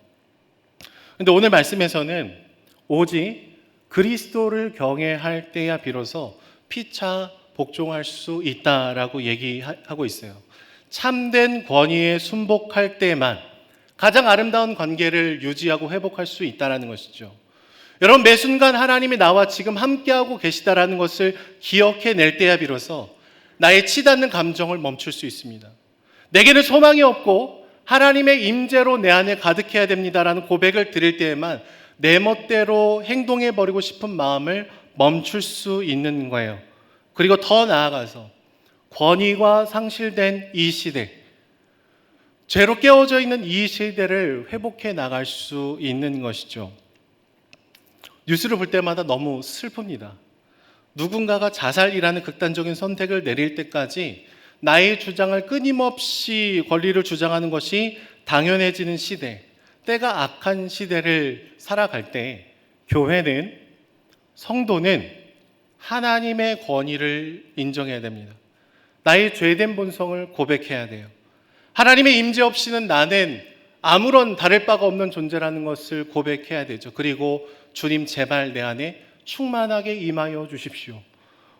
C: 그런데 오늘 말씀에서는 오직 그리스도를 경외할 때야 비로소 피차 복종할 수 있다라고 얘기하고 있어요. 참된 권위에 순복할 때만 가장 아름다운 관계를 유지하고 회복할 수 있다는 것이죠. 여러분, 매 순간 하나님이 나와 지금 함께하고 계시다라는 것을 기억해낼 때야 비로소 나의 치닫는 감정을 멈출 수 있습니다. 내게는 소망이 없고 하나님의 임재로 내 안에 가득해야 됩니다라는 고백을 드릴 때에만 내 멋대로 행동해버리고 싶은 마음을 멈출 수 있는 거예요. 그리고 더 나아가서 권위가 상실된 이 시대, 죄로 깨어져 있는 이 시대를 회복해 나갈 수 있는 것이죠. 뉴스를 볼 때마다 너무 슬픕니다. 누군가가 자살이라는 극단적인 선택을 내릴 때까지 나의 주장을 끊임없이 권리를 주장하는 것이 당연해지는 시대, 때가 악한 시대를 살아갈 때 교회는, 성도는 하나님의 권위를 인정해야 됩니다. 나의 죄된 본성을 고백해야 돼요. 하나님의 임재 없이는 나는 아무런 다를 바가 없는 존재라는 것을 고백해야 되죠. 그리고 주님, 제발 내 안에 충만하게 임하여 주십시오.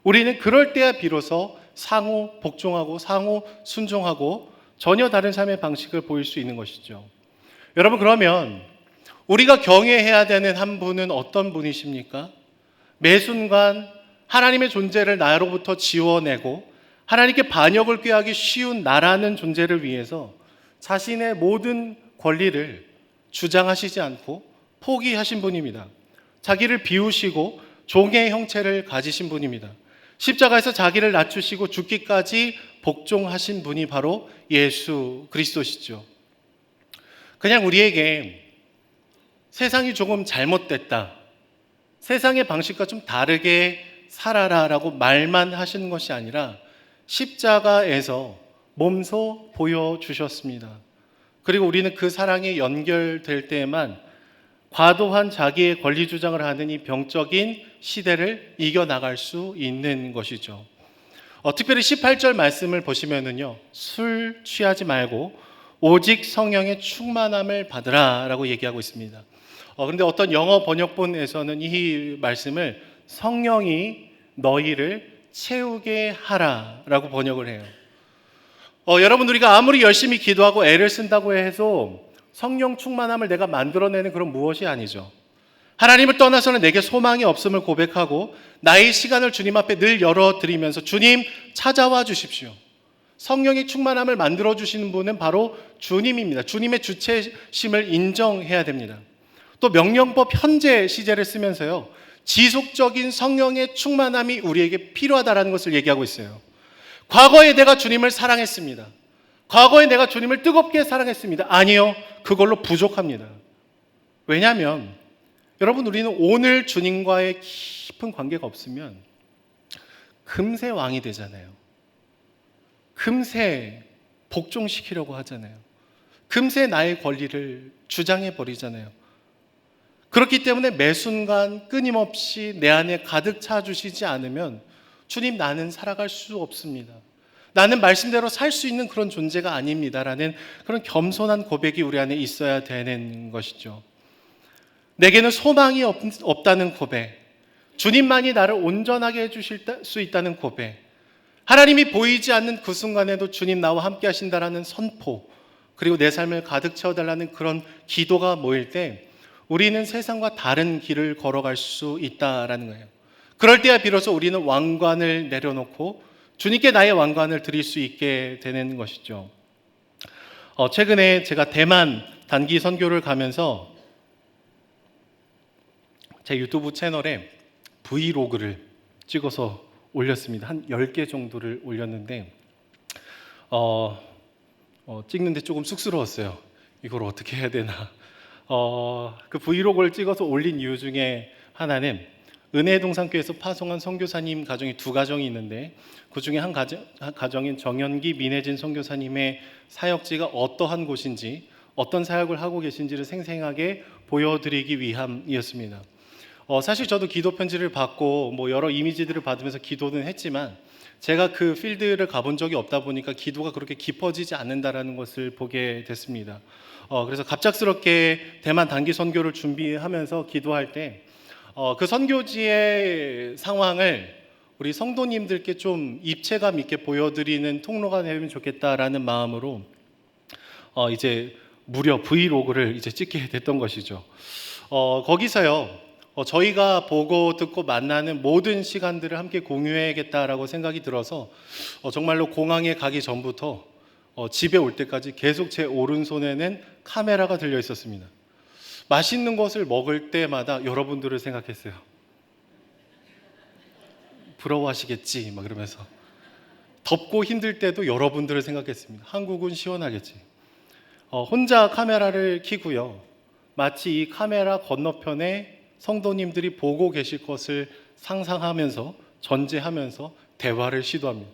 C: 우리는 그럴 때야 비로소 상호 복종하고 상호 순종하고 전혀 다른 삶의 방식을 보일 수 있는 것이죠. 여러분, 그러면 우리가 경외해야 되는 한 분은 어떤 분이십니까? 매 순간 하나님의 존재를 나로부터 지워내고 하나님께 반역을 꾀하기 쉬운 나라는 존재를 위해서 자신의 모든 권리를 주장하시지 않고 포기하신 분입니다. 자기를 비우시고 종의 형체를 가지신 분입니다. 십자가에서 자기를 낮추시고 죽기까지 복종하신 분이 바로 예수 그리스도시죠. 그냥 우리에게 세상이 조금 잘못됐다, 세상의 방식과 좀 다르게 살아라라고 말만 하시는 것이 아니라 십자가에서 몸소 보여주셨습니다. 그리고 우리는 그 사랑에 연결될 때에만 과도한 자기의 권리 주장을 하는 이 병적인 시대를 이겨나갈 수 있는 것이죠. 특별히 18절 말씀을 보시면은요, 술 취하지 말고 오직 성령의 충만함을 받으라 라고 얘기하고 있습니다. 그런데 어떤 영어 번역본에서는 이 말씀을 성령이 너희를 채우게 하라 라고 번역을 해요. 여러분, 우리가 아무리 열심히 기도하고 애를 쓴다고 해서 성령 충만함을 내가 만들어내는 그런 무엇이 아니죠. 하나님을 떠나서는 내게 소망이 없음을 고백하고 나의 시간을 주님 앞에 늘 열어드리면서 주님 찾아와 주십시오. 성령의 충만함을 만들어주시는 분은 바로 주님입니다. 주님의 주체심을 인정해야 됩니다. 또 명령법 현재 시제를 쓰면서요, 지속적인 성령의 충만함이 우리에게 필요하다는 것을 얘기하고 있어요. 과거에 내가 주님을 사랑했습니다. 과거에 내가 주님을 뜨겁게 사랑했습니다. 아니요, 그걸로 부족합니다. 왜냐하면 여러분, 우리는 오늘 주님과의 깊은 관계가 없으면 금세 왕이 되잖아요. 금세 복종시키려고 하잖아요. 금세 나의 권리를 주장해 버리잖아요. 그렇기 때문에 매 순간 끊임없이 내 안에 가득 차 주시지 않으면 주님, 나는 살아갈 수 없습니다. 나는 말씀대로 살 수 있는 그런 존재가 아닙니다라는 그런 겸손한 고백이 우리 안에 있어야 되는 것이죠. 내게는 소망이 없다는 고백, 주님만이 나를 온전하게 해주실 수 있다는 고백, 하나님이 보이지 않는 그 순간에도 주님 나와 함께 하신다라는 선포, 그리고 내 삶을 가득 채워달라는 그런 기도가 모일 때 우리는 세상과 다른 길을 걸어갈 수 있다라는 거예요. 그럴 때야 비로소 우리는 왕관을 내려놓고 주님께 나의 왕관을 드릴 수 있게 되는 것이죠. 최근에 제가 대만 단기 선교를 가면서 제 유튜브 채널에 브이로그를 찍어서 올렸습니다. 한 10개 정도를 올렸는데 찍는데 조금 쑥스러웠어요. 이걸 어떻게 해야 되나. 그 브이로그를 찍어서 올린 이유 중에 하나는 은혜동산교회에서 파송한 선교사님 가정이 2가정이 있는데 그 중에 한 가정인 정연기 민혜진 선교사님의 사역지가 어떠한 곳인지, 어떤 사역을 하고 계신지를 생생하게 보여드리기 위함이었습니다. 사실 저도 기도 편지를 받고 여러 이미지들을 받으면서 기도는 했지만 제가 그 필드를 가본 적이 없다 보니까 기도가 그렇게 깊어지지 않는다라는 것을 보게 됐습니다. 그래서 갑작스럽게 대만 단기 선교를 준비하면서 기도할 때 그 선교지의 상황을 우리 성도님들께 좀 입체감 있게 보여드리는 통로가 되면 좋겠다라는 마음으로 이제 무려 브이로그를 이제 찍게 됐던 것이죠. 거기서요, 저희가 보고 듣고 만나는 모든 시간들을 함께 공유해야겠다라고 생각이 들어서 정말로 공항에 가기 전부터 집에 올 때까지 계속 제 오른손에는 카메라가 들려 있었습니다. 맛있는 것을 먹을 때마다 여러분들을 생각했어요. 부러워하시겠지 막 그러면서. 덥고 힘들 때도 여러분들을 생각했습니다. 한국은 시원하겠지. 혼자 카메라를 켜고요, 마치 이 카메라 건너편에 성도님들이 보고 계실 것을 상상하면서, 전제하면서 대화를 시도합니다.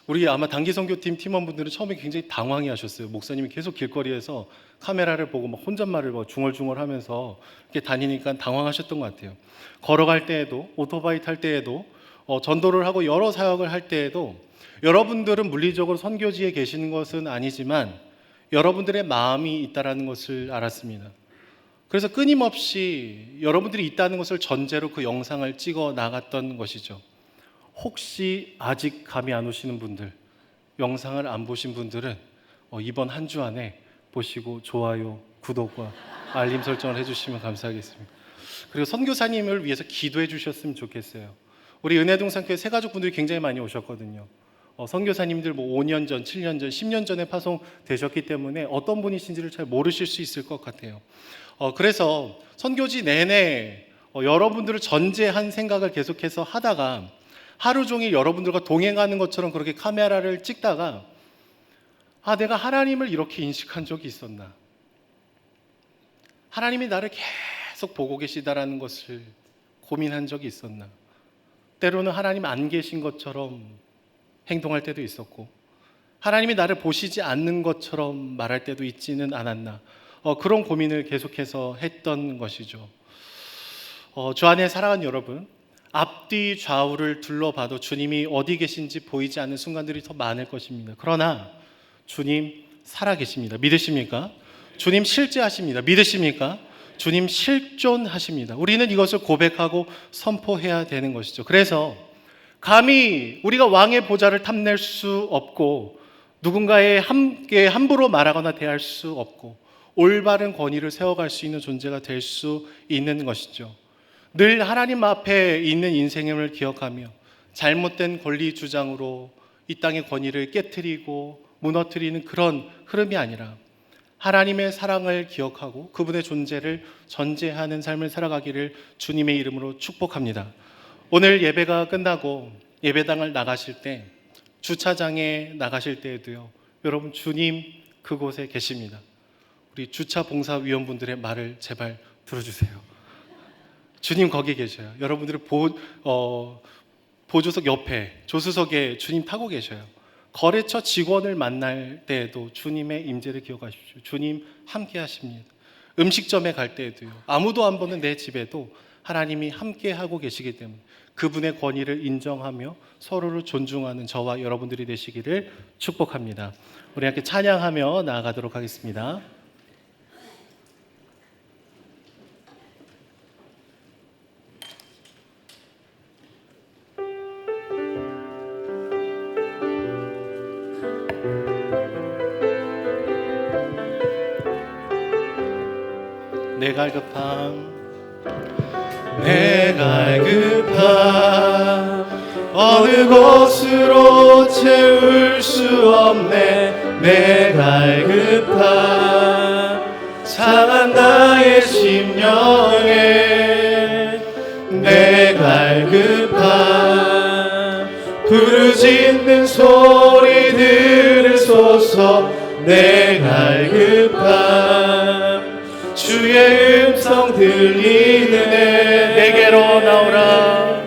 C: 우리 아마 단기 선교팀 팀원분들은 처음에 굉장히 당황해 하셨어요. 목사님이 계속 길거리에서 카메라를 보고 막 혼잣말을 중얼중얼 하면서 이렇게 다니니까 당황하셨던 것 같아요. 걸어갈 때에도, 오토바이 탈 때에도, 전도를 하고 여러 사역을 할 때에도 여러분들은 물리적으로 선교지에 계시는 것은 아니지만 여러분들의 마음이 있다는 것을 알았습니다. 그래서 끊임없이 여러분들이 있다는 것을 전제로 그 영상을 찍어 나갔던 것이죠. 혹시 아직 감이 안 오시는 분들, 영상을 안 보신 분들은 이번 한 주 안에 보시고 좋아요, 구독과 알림 설정을 해주시면 감사하겠습니다. 그리고 선교사님을 위해서 기도해 주셨으면 좋겠어요. 우리 은혜동산교회 새가족분들이 굉장히 많이 오셨거든요. 선교사님들 5년 전, 7년 전, 10년 전에 파송되셨기 때문에 어떤 분이신지를 잘 모르실 수 있을 것 같아요. 그래서 선교지 내내 여러분들을 전제한 생각을 계속해서 하다가 하루 종일 여러분들과 동행하는 것처럼 그렇게 카메라를 찍다가 내가 하나님을 이렇게 인식한 적이 있었나? 하나님이 나를 계속 보고 계시다라는 것을 고민한 적이 있었나? 때로는 하나님 안 계신 것처럼 행동할 때도 있었고 하나님이 나를 보시지 않는 것처럼 말할 때도 있지는 않았나? 그런 고민을 계속해서 했던 것이죠. 주 안에 사랑하는 여러분, 앞뒤 좌우를 둘러봐도 주님이 어디 계신지 보이지 않는 순간들이 더 많을 것입니다. 그러나 주님 살아계십니다. 믿으십니까? 주님 실제하십니다. 믿으십니까? 주님 실존하십니다. 우리는 이것을 고백하고 선포해야 되는 것이죠. 그래서 감히 우리가 왕의 보좌를 탐낼 수 없고 누군가의 함께 함부로 말하거나 대할 수 없고 올바른 권위를 세워갈 수 있는 존재가 될 수 있는 것이죠. 늘 하나님 앞에 있는 인생임을 기억하며 잘못된 권리 주장으로 이 땅의 권위를 깨트리고 무너뜨리는 그런 흐름이 아니라 하나님의 사랑을 기억하고 그분의 존재를 전제하는 삶을 살아가기를 주님의 이름으로 축복합니다. 오늘 예배가 끝나고 예배당을 나가실 때, 주차장에 나가실 때에도요, 여러분 주님 그곳에 계십니다. 우리 주차 봉사위원분들의 말을 제발 들어주세요. 주님 거기 계셔요. 여러분들을 보조석 옆에 조수석에 주님 타고 계셔요. 거래처 직원을 만날 때에도 주님의 임재를 기억하십시오. 주님 함께 하십니다. 음식점에 갈 때에도요. 아무도 안 보는 내 집에도 하나님이 함께 하고 계시기 때문에 그분의 권위를 인정하며 서로를 존중하는 저와 여러분들이 되시기를 축복합니다. 우리 함께 찬양하며 나아가도록 하겠습니다. 내 갈급함 내 갈급함 어느 것으로 채울 수 없네. 내 갈급함 상한 나의 심령에 내 갈급함 부르짖는 소리 들으소서. 내 갈급함 주의 음성 들리네. 내게로 나오라.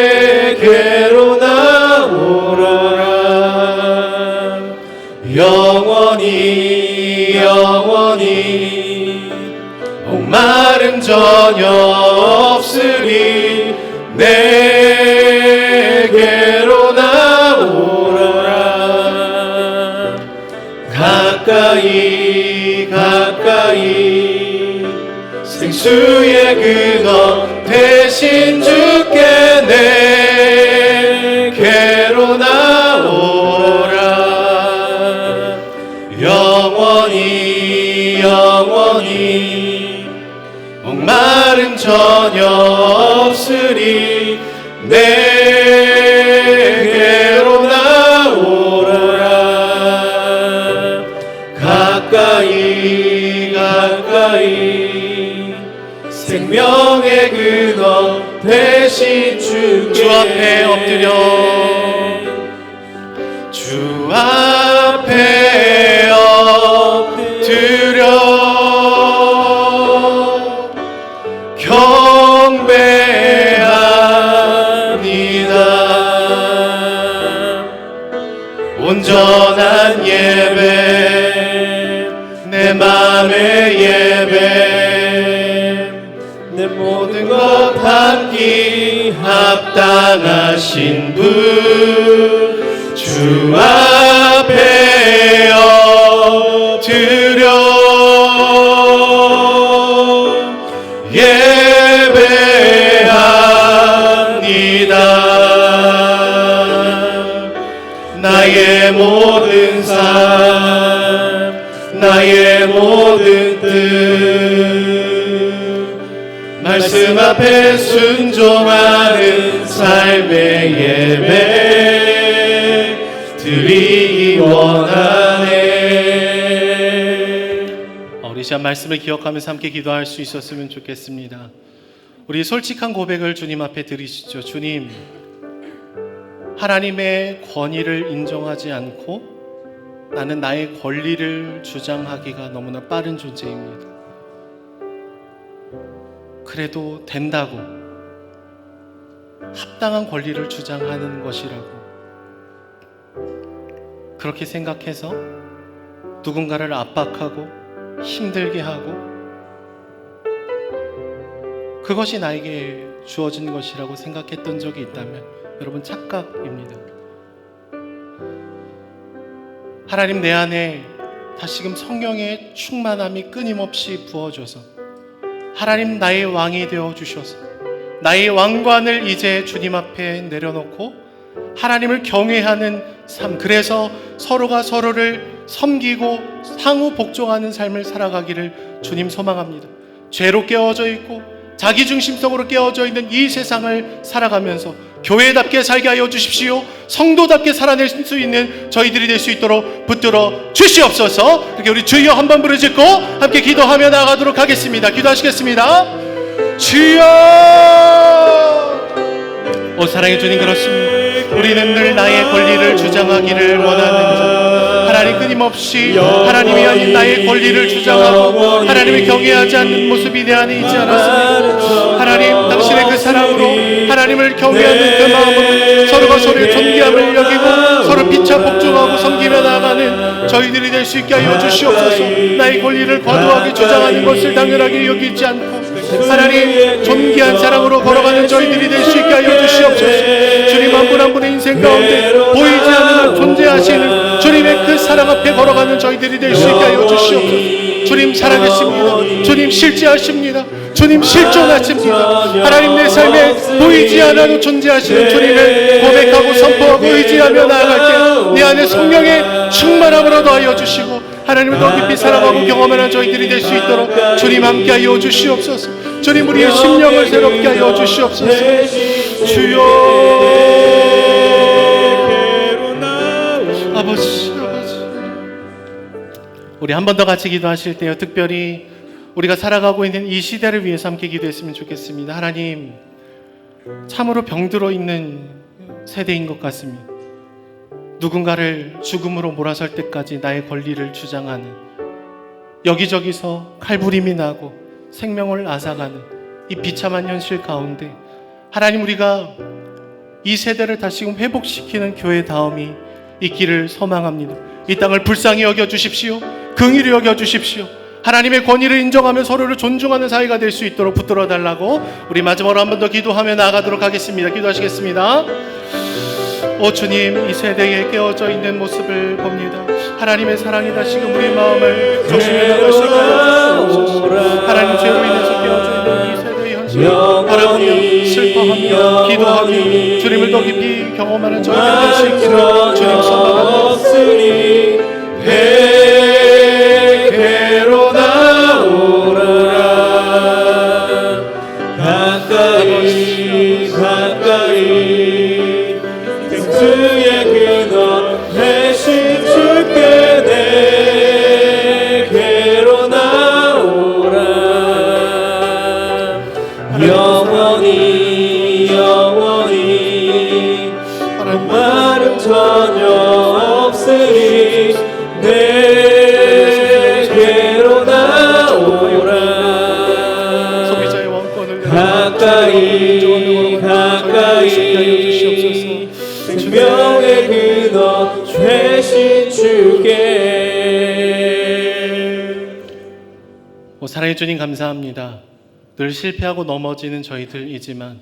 C: 내게로 나오라. 영원히 영원히 목마름 전혀 없으리. 내게로 나오라. 가까이 가까이 생수의 근원 대신 주께 내게로 나오라. 영원히 영원히 목마름 전혀 없으리. 내게로 나오라. 가까이 가까이 생명의 근원 대신 주께 주 앞에 엎드려 주 앞에 엎드려 경배합니다. 온전한 예배 내 맘의 예배 내 모든 것 받기 합당하신 분 주 앞에 엎드려 예배합니다. 나의 모든 삶 나의 모든 뜻 말씀 앞에 순종하는 삶의 예배 드리기 원하네. 우리 시간 말씀을 기억하면서 함께 기도할 수 있었으면 좋겠습니다. 우리 솔직한 고백을 주님 앞에 드리시죠. 주님, 하나님의 권위를 인정하지 않고 나는 나의 권리를 주장하기가 너무나 빠른 존재입니다. 그래도 된다고 합당한 권리를 주장하는 것이라고 그렇게 생각해서 누군가를 압박하고 힘들게 하고 그것이 나에게 주어진 것이라고 생각했던 적이 있다면 여러분 착각입니다. 하나님 내 안에 다시금 성령의 충만함이 끊임없이 부어져서 하나님 나의 왕이 되어 주셔서 나의 왕관을 이제 주님 앞에 내려놓고 하나님을 경외하는 삶, 그래서 서로가 서로를 섬기고 상호 복종하는 삶을 살아가기를 주님 소망합니다. 죄로 깨어져 있고 자기중심적으로 깨어져 있는 이 세상을 살아가면서 교회답게 살게 하여 주십시오. 성도답게 살아낼 수 있는 저희들이 될 수 있도록 붙들어 주시옵소서. 이렇게 우리 주여 한번 부르짖고 함께 기도하며 나가도록 하겠습니다. 기도하시겠습니다. 주여. 오 사랑의 주님, 그렇습니다. 우리는 늘 나의 권리를 주장하기를 원하는 자, 하나님 끊임없이 하나님이 아닌 나의 권리를 주장하고 하나님을 경외하지 않는 모습이 내 안에 있지 않았습니까? 하나님, 당신 하나님의 그 사랑으로 하나님을 경외하는 그 마음으로 서로가 서로의 존귀함을 여기고 서로 피차 복종하고 섬기며 나아가는 저희들이 될 수 있게 하여 주시옵소서. 나의 권리를 과도하게 주장하는 것을 당연하게 여기지 않고 하나님 존귀한 사랑으로 걸어가는 저희들이 될 수 있게 하여 주시옵소서. 주님 한 분 한 분의 인생 가운데 보이지 않는 존재하시는 주님의 그 사랑 앞에 걸어가는 저희들이 될 수 있게 하여 주시옵소서. 주님 살아계십니다. 주님 실제하십니다. 주님 실존하십니다. 하나님 내 삶에 보이지 않아도 존재하시는 주님을 고백하고 선포하고 의지하며 나아갈 때 내 안에 성령의 충만함을 얻어하여 주시고 하나님을 더 깊이 사랑하고 경험하는 저희들이 될 수 있도록 주님 함께하여 주시옵소서. 주님 우리의 심령을 새롭게 하여 주시옵소서. 주여 아버지 우리 한 번 더 같이 기도하실 때요 특별히 우리가 살아가고 있는 이 시대를 위해서 함께 기도했으면 좋겠습니다. 하나님 참으로 병들어 있는 세대인 것 같습니다. 누군가를 죽음으로 몰아설 때까지 나의 권리를 주장하는 여기저기서 칼부림이 나고 생명을 앗아가는 이 비참한 현실 가운데 하나님 우리가 이 세대를 다시금 회복시키는 교회다움이 있기를 소망합니다. 이 땅을 불쌍히 여겨주십시오. 긍휼히 여겨주십시오. 하나님의 권위를 인정하며 서로를 존중하는 사이가 될 수 있도록 붙들어 달라고 우리 마지막으로 한 번 더 기도하며 나아가도록 하겠습니다. 기도하시겠습니다. 오 주님 이 세대에 깨어져 있는 모습을 봅니다. 하나님의 사랑이 다시금 우리 마음을 적시며 나가시고 하나님 죄로 인해서 깨어져 있는 이 세대의 현실을 바라보며 슬퍼하며 기도하며 주님을 더 깊이 경험하는 저희들 될 수 있기를 주님 선망합니다.
D: 회개로 나오라 가까이 가까이 주의 근원 대신 주께 내게로 나오라 영원히 영원히 말은 전혀 없으니 내게로 나오라
C: 소비자의 왕권을
D: 가까이 가까이 생명의 근원 되신 주께
C: 사랑해 주님 감사합니다. 늘 실패하고 넘어지는 저희들이지만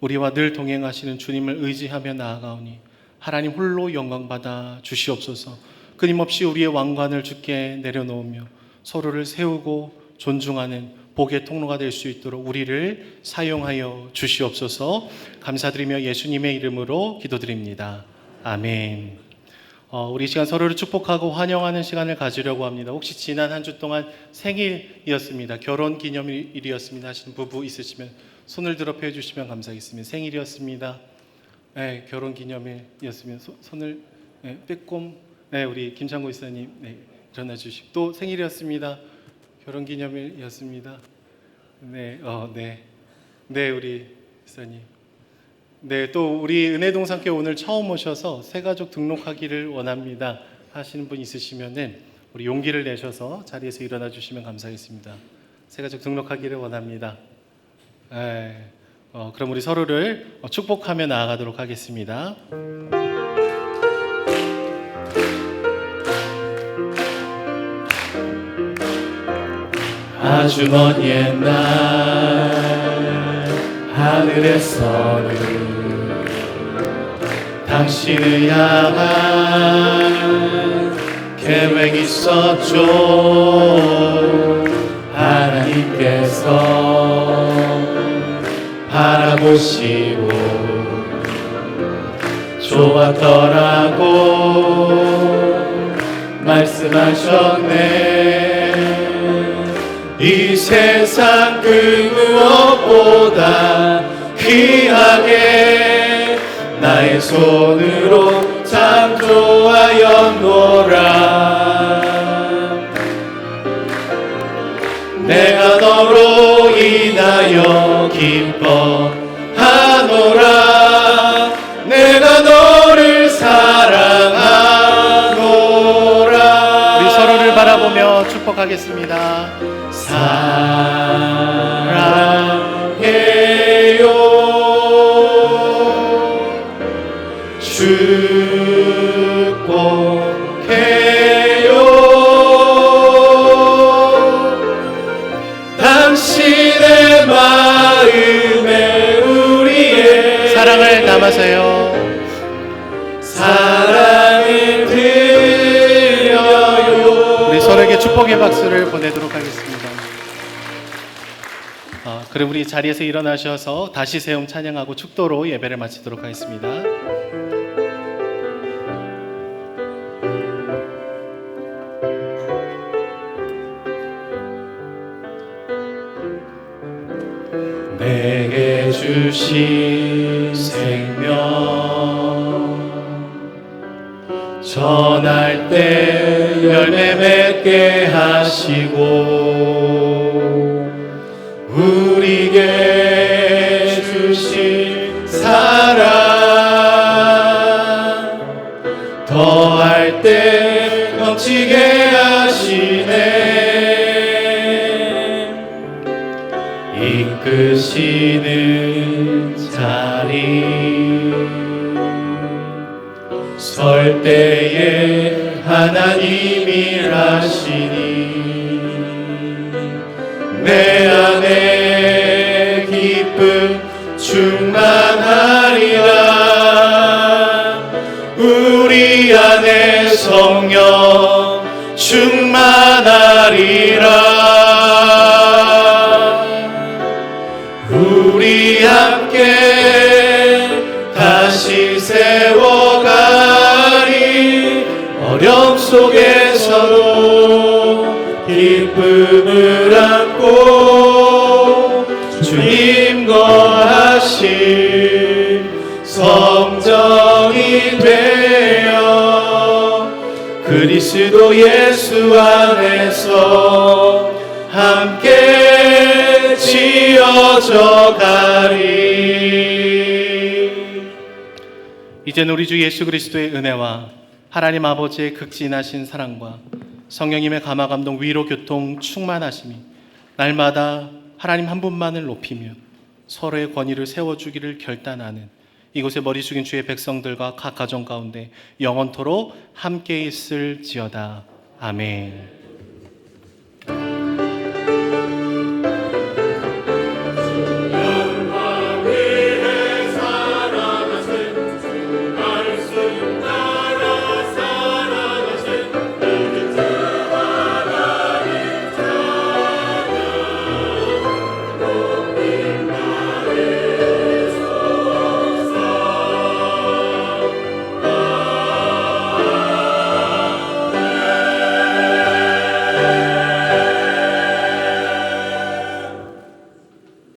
C: 우리와 늘 동행하시는 주님을 의지하며 나아가오니 하나님 홀로 영광받아 주시옵소서. 끊임없이 우리의 왕관을 주께 내려놓으며 서로를 세우고 존중하는 복의 통로가 될 수 있도록 우리를 사용하여 주시옵소서. 감사드리며 예수님의 이름으로 기도드립니다. 아멘. 우리 시간 서로를 축복하고 환영하는 시간을 가지려고 합니다. 혹시 지난 한 주 동안 생일이었습니다. 결혼 기념일이었습니다 하시는 부부 있으시면 손을 들어 펴 주시면 감사하겠습니다. 생일이었습니다. 네, 결혼 기념일이었으면 손을 빼꼼 우리 김창구 이사님 일어나 주시고 또 생일이었습니다. 결혼 기념일이었습니다. 우리 이사님. 또 우리 은혜동산교회 오늘 처음 오셔서 새가족 등록하기를 원합니다 하시는 분 있으시면은 우리 용기를 내셔서 자리에서 일어나 주시면 감사하겠습니다. 새가족 등록하기를 원합니다. 그럼 우리 서로를 축복하며 나아가도록 하겠습니다.
D: 아주 먼 옛날 하늘에서는 당신을 향한 계획이 있었죠. 하나님께서 바라보시고 좋았더라고 말씀하셨네. 이 세상 그 무엇보다 귀하게 나의 손으로 창조하였노라. 내가 너로 인하여 기뻐하노라. 내가 너를 사랑하노라.
C: 우리 서로를 바라보며 축복하겠습니다.
D: 사랑해
C: 축복의 박수를 보내도록 하겠습니다. 그럼 우리 자리에서 일어나셔서 다시 세움 찬양하고 축도로 예배를 마치도록 하겠습니다.
D: 내게 주신 생명 전할 때 열매 맺게 하시고 우리에게 주신 사랑 더할 때 넘치게 하시네. 이끄시는 자리 설 때에 하나님이 하시니 내 안에 기쁨 충만하리라. 우리 안에 성령 충만하리라. 우리 함께 다시 세워가리. 어려움 속에서도 기쁨을 안고 주님 거하신 성전이 되어 그리스도 예수 안에서 함께 지어져 가리.
C: 이제는 우리 주 예수 그리스도의 은혜와 하나님 아버지의 극진하신 사랑과 성령님의 감화 감동 위로 교통 충만하심이 날마다 하나님 한 분만을 높이며 서로의 권위를 세워주기를 결단하는 이곳에 머리 숙인 주의 백성들과 각 가정 가운데 영원토록 함께 있을지어다. 아멘.